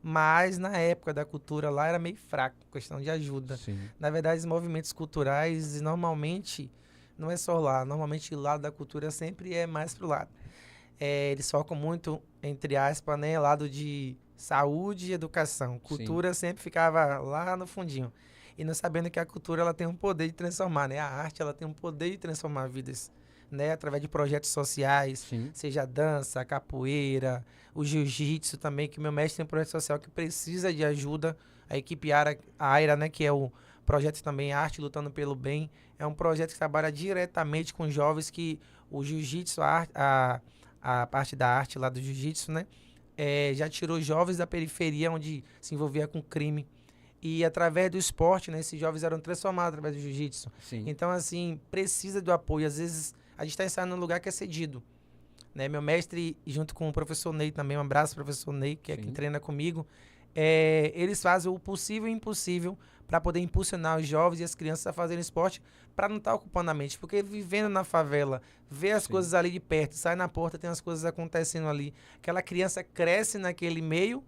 Mas na época da cultura lá era meio fraco, questão de ajuda. Sim. Na verdade, os movimentos culturais, normalmente, não é só lá, normalmente o lado da cultura sempre é mais pro lado. Eles focam muito, entre aspas, né, lado de saúde e educação. Cultura sempre ficava lá no fundinho. E não sabendo que a cultura ela tem um poder de transformar, né? A arte ela tem um poder de transformar vidas, né? Através de projetos sociais, Sim. seja a dança, a capoeira, o jiu-jitsu também, que meu mestre tem um projeto social que precisa de ajuda. A equipe AIRA, né, que é o projeto também Arte Lutando pelo Bem, é um projeto que trabalha diretamente com jovens que o jiu-jitsu, a parte da arte lá do jiu-jitsu, né, já tirou jovens da periferia onde se envolvia com crime. E através do esporte, né, esses jovens eram transformados através do jiu-jitsu. Então, assim, precisa do apoio. Às vezes, a gente está ensaiando num lugar que é cedido. Né? Meu mestre, junto com o professor Ney também, um abraço, professor Ney, que é quem treina comigo, eles fazem o possível e o impossível para poder impulsionar os jovens e as crianças a fazerem esporte para não estar ocupando a mente. Porque vivendo na favela, ver as coisas ali de perto, sai na porta, tem as coisas acontecendo ali. Aquela criança cresce naquele meio,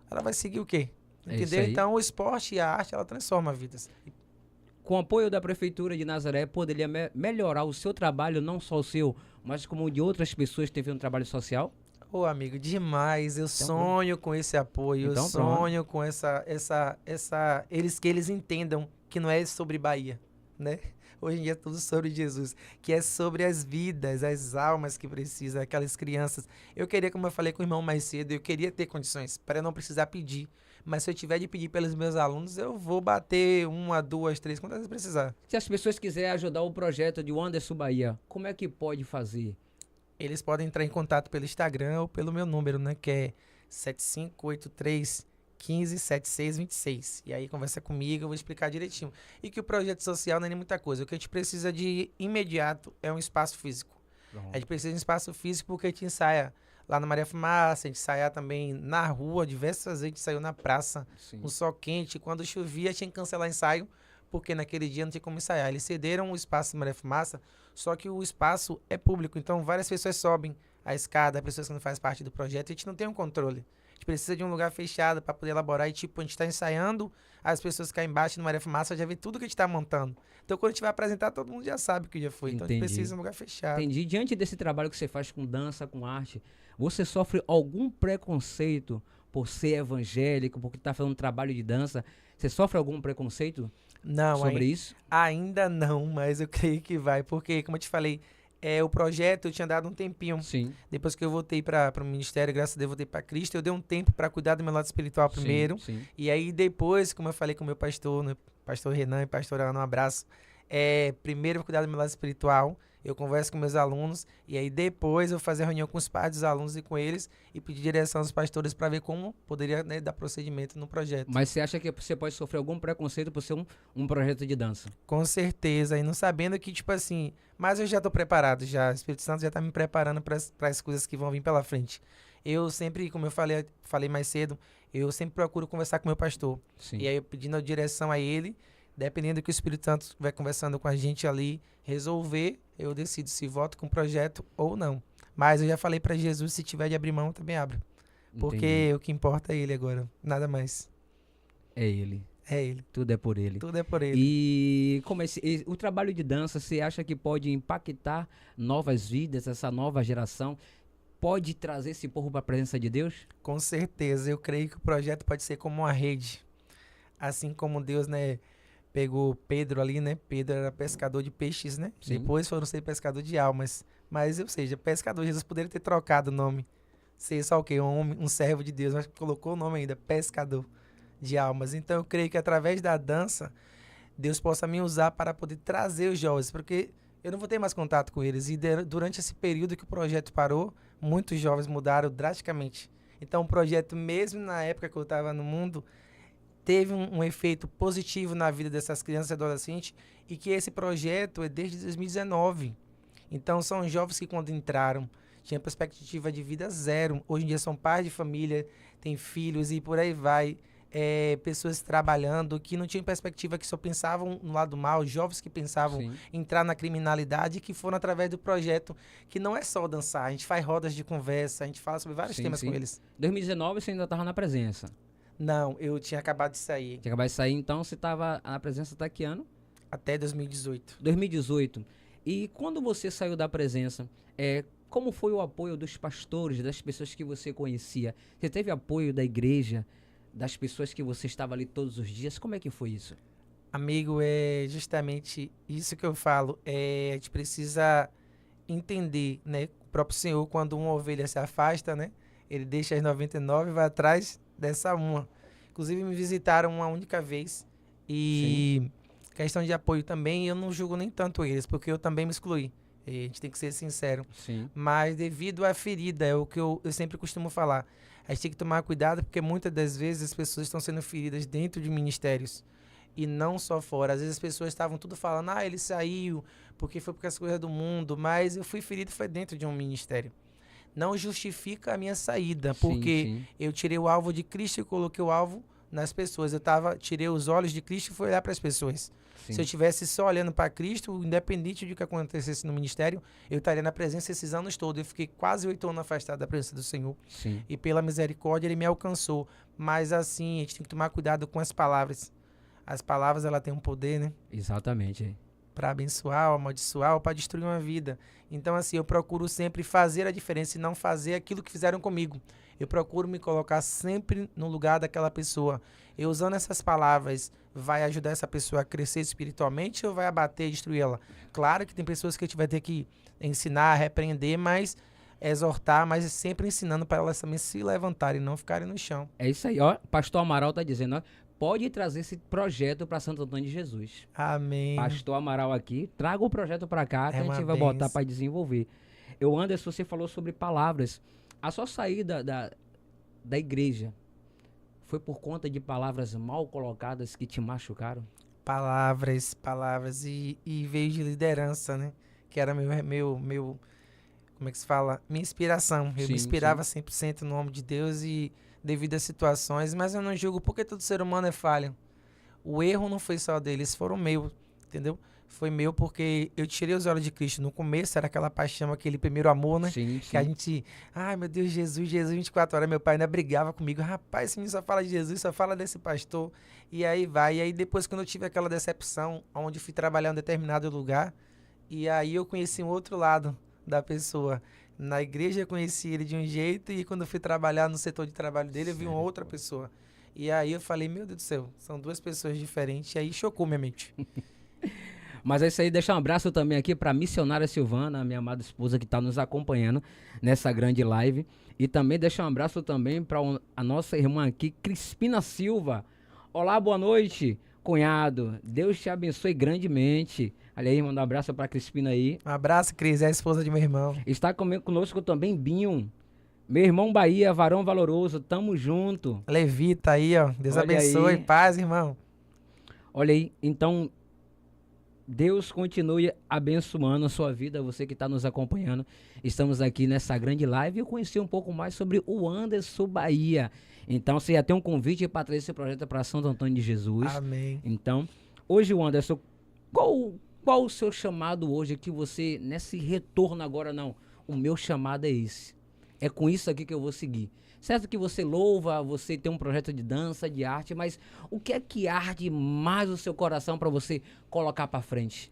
ela vai seguir o quê? Entendeu? Então, o esporte e a arte, ela transforma vidas. Com o apoio da Prefeitura de Nazaré, poderia melhorar o seu trabalho, não só o seu, mas como o de outras pessoas que têm feito um trabalho social? Ô, amigo, demais. Eu sonho com esse apoio, eu sonho com eles entendam que não é sobre Bahia, né? Hoje em dia é tudo sobre Jesus, que é sobre as vidas, as almas que precisam, aquelas crianças. Eu queria, como eu falei com o irmão mais cedo, eu queria ter condições para não precisar pedir. Mas se eu tiver de pedir pelos meus alunos, eu vou bater 1, 2, 3, quantas vezes precisar. Se as pessoas quiserem ajudar o projeto de Anderson Bahia, como é que pode fazer? Eles podem entrar em contato pelo Instagram ou pelo meu número, né? Que é 7583-157626. E aí conversa comigo, eu vou explicar direitinho. E que o projeto social não é nem muita coisa. O que a gente precisa de imediato é um espaço físico. A gente precisa de um espaço físico porque a gente ensaia lá na Maria Fumaça, a gente saía também na rua, diversas vezes a gente saiu na praça, um sol quente. Quando chovia, tinha que cancelar ensaio, porque naquele dia não tinha como ensaiar. Eles cederam o espaço da Maria Fumaça, só que o espaço é público, então várias pessoas sobem a escada, pessoas que não fazem parte do projeto, e a gente não tem um controle. A gente precisa de um lugar fechado para poder elaborar e, tipo, a gente está ensaiando, as pessoas que embaixo no Maria Fumaça já vê tudo que a gente está montando. Então, quando a gente vai apresentar, todo mundo já sabe o que já foi. Então, a gente precisa de um lugar fechado. Entendi. Diante desse trabalho que você faz com dança, com arte, você sofre algum preconceito por ser evangélico, porque está fazendo um trabalho de dança? Você sofre algum preconceito sobre isso? Ainda não, mas eu creio que vai. Porque, como eu te falei, o projeto eu tinha dado um tempinho. Sim. Depois que eu voltei para o ministério, graças a Deus, eu voltei para Cristo, eu dei um tempo para cuidar do meu lado espiritual primeiro. Sim. E aí depois, como eu falei com o meu pastor, né, pastor Renan e pastor Ana, um abraço. Primeiro eu vou cuidar do meu lado espiritual, eu converso com meus alunos, e aí depois eu vou fazer reunião com os pais dos alunos e com eles, e pedir direção aos pastores para ver como poderia, né, dar procedimento no projeto. Mas você acha que você pode sofrer algum preconceito por ser um projeto de dança? Com certeza, e não sabendo que, tipo assim, mas eu já estou preparado, já, o Espírito Santo já está me preparando para as coisas que vão vir pela frente. Eu sempre, como eu falei mais cedo, eu sempre procuro conversar com o meu pastor. Sim. E aí eu pedindo a direção a ele, dependendo do que o Espírito Santo vai conversando com a gente ali, resolver, eu decido se voto com o projeto ou não. Mas eu já falei para Jesus, se tiver de abrir mão, eu também abro. Porque o que importa é ele agora, nada mais. É ele. É ele. Tudo é por ele. Tudo é por ele. E como o trabalho de dança, você acha que pode impactar novas vidas, essa nova geração? pode trazer esse povo para a presença de Deus? Com certeza, eu creio que o projeto pode ser como uma rede. Assim como Deus, né, pegou Pedro ali, né? Pedro era pescador de peixes, né? Sim. Depois foram ser pescador de almas. Mas, ou seja, pescador, Jesus poderia ter trocado o nome. Ser só o quê? Um servo de Deus, mas colocou o nome ainda, pescador de almas. Então, eu creio que através da dança, Deus possa me usar para poder trazer os jovens, porque eu não vou ter mais contato com eles. E durante esse período que o projeto parou, muitos jovens mudaram drasticamente. Então, o projeto, mesmo na época que eu estava no mundo, teve um efeito positivo na vida dessas crianças e adolescentes, e que esse projeto é desde 2019. Então, são jovens que quando entraram, tinham perspectiva de vida zero. Hoje em dia são pais de família, têm filhos e por aí vai. Pessoas trabalhando que não tinham perspectiva, que só pensavam no lado mal, jovens que pensavam Sim. entrar na criminalidade, que foram através do projeto, que não é só dançar, a gente faz rodas de conversa, a gente fala sobre vários Sim, temas sim. com eles. 2019 você ainda estava na presença. Não, eu tinha acabado de sair, Tinha acabado de sair, então você estava na presença até que ano? até 2018. 2018. E quando você saiu da presença, como foi o apoio dos pastores, das pessoas que você conhecia? Você teve apoio da igreja, das pessoas que você estava ali todos os dias? Como é que foi isso? Amigo, é justamente isso que eu falo. A gente precisa entender, né? O próprio Senhor, quando uma ovelha se afasta, né? Ele deixa as 99 e vai atrás dessa uma. Inclusive, me visitaram uma única vez. E questão de apoio também, eu não julgo nem tanto eles, porque eu também me excluí. A gente tem que ser sincero. Sim. Mas devido à ferida, é o que eu sempre costumo falar. A gente tem que tomar cuidado, porque muitas das vezes as pessoas estão sendo feridas dentro de ministérios. E não só fora. Às vezes as pessoas estavam tudo falando, ele saiu, porque foi por as coisas do mundo. Mas eu fui ferido, foi dentro de um ministério. Não justifica a minha saída, porque Sim. eu tirei o alvo de Cristo e coloquei o alvo nas pessoas. Tirei os olhos de Cristo e fui olhar para as pessoas. Sim. Se eu estivesse só olhando para Cristo, independente de que acontecesse no ministério, eu estaria na presença esses anos todos. Eu fiquei quase 8 anos afastado da presença do Senhor. Sim. E pela misericórdia, Ele me alcançou. Mas assim, a gente tem que tomar cuidado com as palavras. As palavras, ela tem um poder, né? Exatamente. Para abençoar, ou amaldiçoar, ou para destruir uma vida. Então, assim, eu procuro sempre fazer a diferença e não fazer aquilo que fizeram comigo. Eu procuro me colocar sempre no lugar daquela pessoa. Eu usando essas palavras, vai ajudar essa pessoa a crescer espiritualmente ou vai abater e destruir ela? Claro que tem pessoas que a gente vai ter que ensinar, repreender, mas exortar, mas sempre ensinando para elas também se levantarem e não ficarem no chão. É isso aí, ó. Pastor Amaral tá dizendo, ó, pode trazer esse projeto para Santo Antônio de Jesus. Amém. Pastor Amaral aqui, traga o projeto para cá que a gente uma vai botar benção. para desenvolver. Anderson, você falou sobre palavras. A sua saída da igreja foi por conta de palavras mal colocadas que te machucaram? Palavras e veio de liderança, né? Que era meu como é que se fala? Minha inspiração. Eu Sim, me inspirava 100% no nome de Deus e devido às situações, mas eu não julgo porque todo ser humano é falho. O erro não foi só deles, foram meu, entendeu? Foi meu porque eu tirei os olhos de Cristo. No começo era aquela paixão, aquele primeiro amor, né? Sim, Que a gente, ai meu Deus, Jesus 24 horas. Meu pai ainda brigava comigo. Rapaz, esse menino só fala de Jesus, só fala desse pastor. E aí vai. E aí depois, quando eu tive aquela decepção, onde fui trabalhar em um determinado lugar, e aí eu conheci um outro lado da pessoa. Na igreja eu conheci ele de um jeito, e quando eu fui trabalhar no setor de trabalho dele, eu vi uma outra pessoa. E aí eu falei, meu Deus do céu, são duas pessoas diferentes. E aí chocou minha mente. Mas é isso aí, deixar um abraço também aqui para a missionária Silvana, minha amada esposa que está nos acompanhando nessa grande live. E também deixar um abraço também para a nossa irmã aqui, Crispina Silva. Olá, boa noite, cunhado. Deus te abençoe grandemente. Olha aí, manda um abraço para a Crispina aí. Um abraço, Cris, é a esposa de meu irmão. Está conosco também Binho. Meu irmão Bahia, varão valoroso, tamo junto. Levita aí, ó. Deus Olha abençoe. aí. Paz, irmão. Olha aí, então Deus continue abençoando a sua vida, você que está nos acompanhando. Estamos aqui nessa grande live e eu conheci um pouco mais sobre o Anderson Bahia. Então, você já tem um convite para trazer esse projeto para Santo Antônio de Jesus. Amém. Então, hoje, o Anderson, qual o seu chamado hoje que você, nesse retorno agora, não, o meu chamado é esse. É com isso aqui que eu vou seguir. Certo que você louva, você tem um projeto de dança, de arte, mas o que é que arde mais o seu coração para você colocar para frente?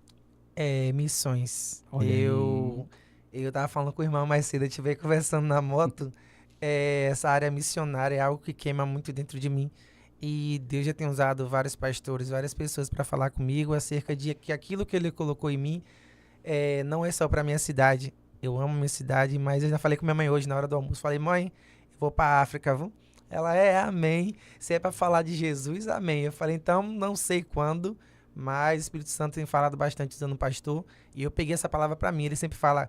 Missões. Olha Eu Eu tava falando com o irmão mais cedo, eu estive conversando na moto. Essa área missionária é algo que queima muito dentro de mim. E Deus já tem usado vários pastores, várias pessoas para falar comigo acerca de que aquilo que Ele colocou em mim não é só para minha cidade. Eu amo minha cidade, mas eu já falei com minha mãe hoje na hora do almoço. Falei, mãe, eu vou para África, viu? Ela amém. Se é para falar de Jesus, amém. Eu falei, então, não sei quando, mas o Espírito Santo tem falado bastante usando pastor. E eu peguei essa palavra para mim. Ele sempre fala,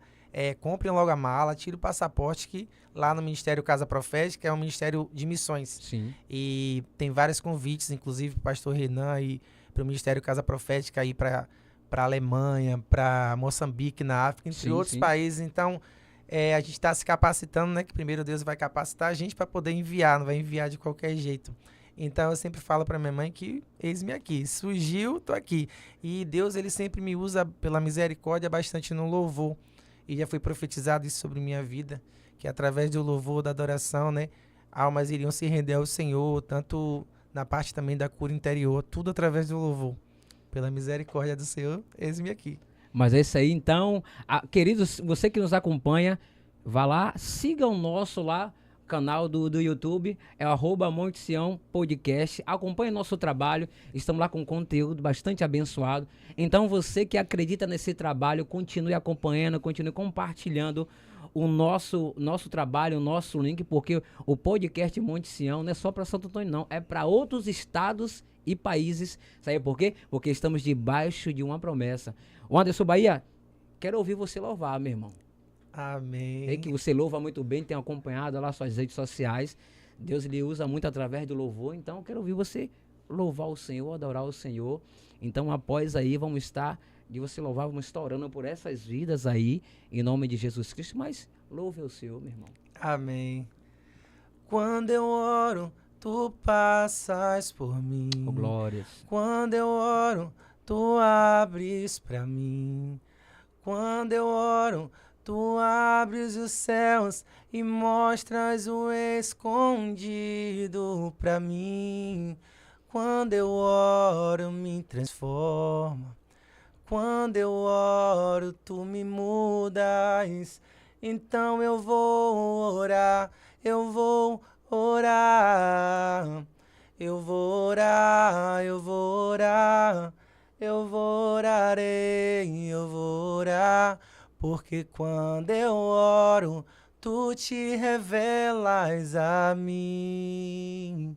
comprem logo a mala, tire o passaporte, que lá no Ministério Casa Profética é um ministério de missões. Sim. E tem vários convites, inclusive para o pastor Renan e para o Ministério Casa Profética ir para a Alemanha, para Moçambique, na África, entre outros países. Então, a gente está se capacitando, né? Que primeiro Deus vai capacitar a gente para poder enviar, não vai enviar de qualquer jeito. Então, eu sempre falo para minha mãe que eis-me aqui. Surgiu, tô aqui. E Deus, ele sempre me usa pela misericórdia bastante no louvor. E já foi profetizado isso sobre minha vida, que através do louvor, da adoração, né? Almas iriam se render ao Senhor, tanto na parte também da cura interior, tudo através do louvor. Pela misericórdia do Senhor, eis-me aqui. Mas é isso aí, então, queridos, você que nos acompanha, vá lá, siga o nosso lá, canal do YouTube, é o @Monte Sião Podcast, acompanhe nosso trabalho, estamos lá com conteúdo bastante abençoado. Então você que acredita nesse trabalho, continue acompanhando, continue compartilhando o nosso trabalho, o nosso link, porque o podcast Monte Sião não é só para Santo Antônio, não, é para outros estados e países. Sabe por quê? Porque estamos debaixo de uma promessa. O Anderson Bahia, quero ouvir você louvar, meu irmão. Amém. É que você louva muito bem, tem acompanhado lá suas redes sociais. Deus lhe usa muito através do louvor. Então, quero ouvir você louvar o Senhor, adorar o Senhor. Então, após aí, vamos estar, de você louvar, vamos estar orando por essas vidas aí, em nome de Jesus Cristo. Mas louve o Senhor, meu irmão. Amém. Quando eu oro, tu passas por mim. Oh, glórias. Quando eu oro, tu abres pra mim. Quando eu oro, tu abres os céus e mostras o escondido pra mim. Quando eu oro, me transforma. Quando eu oro, tu me mudas. Então eu vou orar, eu vou orar. Eu vou orar, eu vou orar. Eu vou orarei, eu vou orar. Porque quando eu oro, tu te revelas a mim.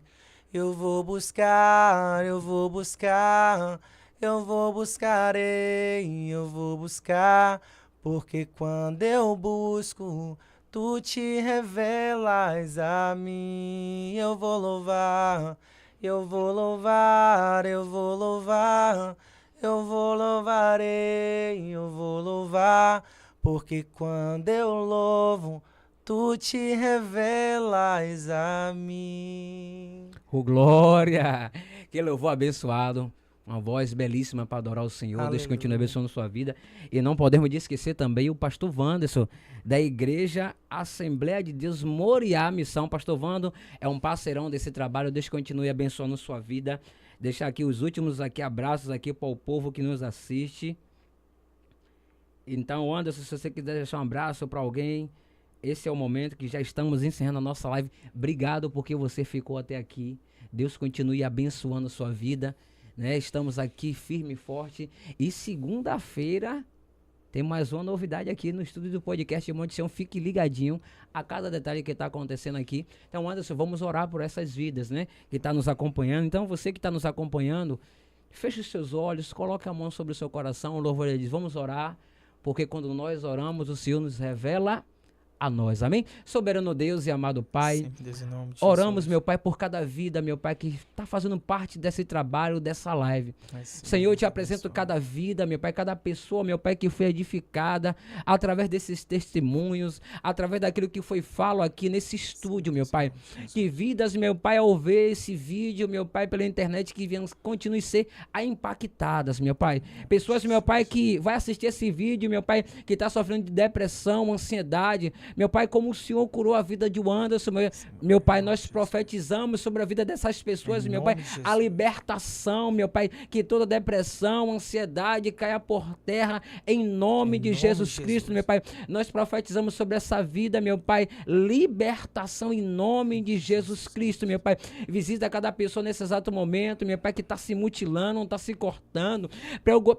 Eu vou buscar, eu vou buscar. Eu vou buscar, eu vou buscar. Porque quando eu busco, tu te revelas a mim. Eu vou louvar, eu vou louvar, eu vou louvar. Eu vou louvar, eu vou louvar, porque quando eu louvo, tu te revelas a mim. Oh, glória! Que louvor abençoado. Uma voz belíssima para adorar o Senhor. Aleluia. Deus continue abençoando sua vida. E não podemos esquecer também o pastor Wanderson, da Igreja Assembleia de Deus Moriá Missão. Pastor Wando é um parceirão desse trabalho. Deus continue abençoando sua vida. Deixar aqui os últimos abraços aqui para o povo que nos assiste. Então, Anderson, se você quiser deixar um abraço para alguém, esse é o momento que já estamos encerrando a nossa live. Obrigado porque você ficou até aqui. Deus continue abençoando sua vida. Né? Estamos aqui firme e forte. E segunda-feira tem mais uma novidade aqui no estúdio do podcast Monte Sião. Fique ligadinho a cada detalhe que está acontecendo aqui. Então, Anderson, vamos orar por essas vidas, né? Que está nos acompanhando. Então, você que está nos acompanhando, feche os seus olhos, coloque a mão sobre o seu coração. O louvor diz, vamos orar, porque quando nós oramos, o Senhor nos revela a nós, amém? Soberano Deus e amado Pai, Deus, em nome de oramos, Jesus. meu Pai, por cada vida, meu Pai, que está fazendo parte desse trabalho, dessa live. Mas, Senhor, eu te Deus apresento abençoe. cada vida, meu Pai, cada pessoa, meu Pai, que foi edificada através desses testemunhos, através daquilo que foi falo aqui nesse estúdio, meu Pai. Que vidas, meu Pai, ao ver esse vídeo, meu Pai, pela internet, que venham, continue a ser impactadas, meu Pai. Pessoas, meu Pai, que vai assistir esse vídeo, meu Pai, que está sofrendo de depressão, ansiedade, Meu Pai, como o Senhor curou a vida de Anderson, meu Pai, nós profetizamos sobre a vida dessas pessoas, meu Pai, a libertação, meu Pai, que toda depressão, ansiedade caia por terra, em nome de Jesus Cristo, meu Pai. Nós profetizamos sobre essa vida, meu Pai, libertação em nome de Jesus Cristo, meu Pai. Visita cada pessoa nesse exato momento, meu Pai, que está se mutilando, está se cortando,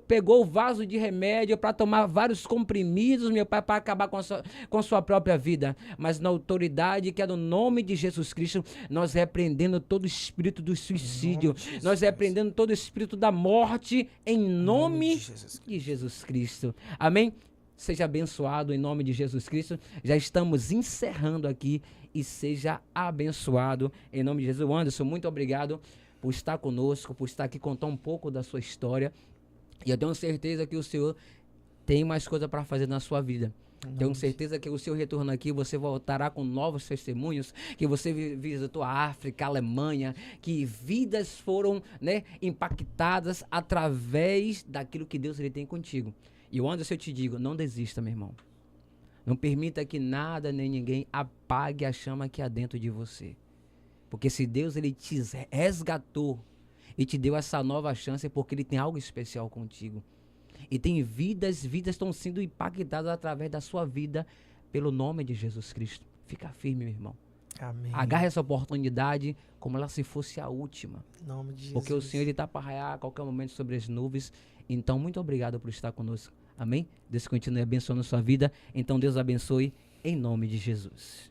pegou o vaso de remédio para tomar vários comprimidos, meu Pai, para acabar com sua própria vida. Mas na autoridade que é no nome de Jesus Cristo, nós repreendendo todo espírito do suicídio, nós repreendendo todo espírito da morte, em nome de Jesus Cristo. Amém? Seja abençoado em nome de Jesus Cristo. Já estamos encerrando aqui e seja abençoado em nome de Jesus. Anderson, muito obrigado por estar conosco, por estar aqui contar um pouco da sua história. E eu tenho certeza que o Senhor tem mais coisa para fazer na sua vida. Tenho certeza que o seu retorno aqui, você voltará com novos testemunhos, que você visitou a África, a Alemanha, que vidas foram, né, impactadas através daquilo que Deus ele tem contigo. E onde eu te digo, não desista, meu irmão. Não permita que nada nem ninguém apague a chama que há dentro de você. Porque se Deus ele te resgatou e te deu essa nova chance, é porque ele tem algo especial contigo. E tem vidas estão sendo impactadas através da sua vida pelo nome de Jesus Cristo. Fica firme, meu irmão. Amém. Agarre essa oportunidade como ela se fosse a última. Em nome de Jesus. Porque o Senhor está para raiar a qualquer momento sobre as nuvens. Então, muito obrigado por estar conosco. Amém? Deus continue abençoando a sua vida. Então, Deus abençoe em nome de Jesus.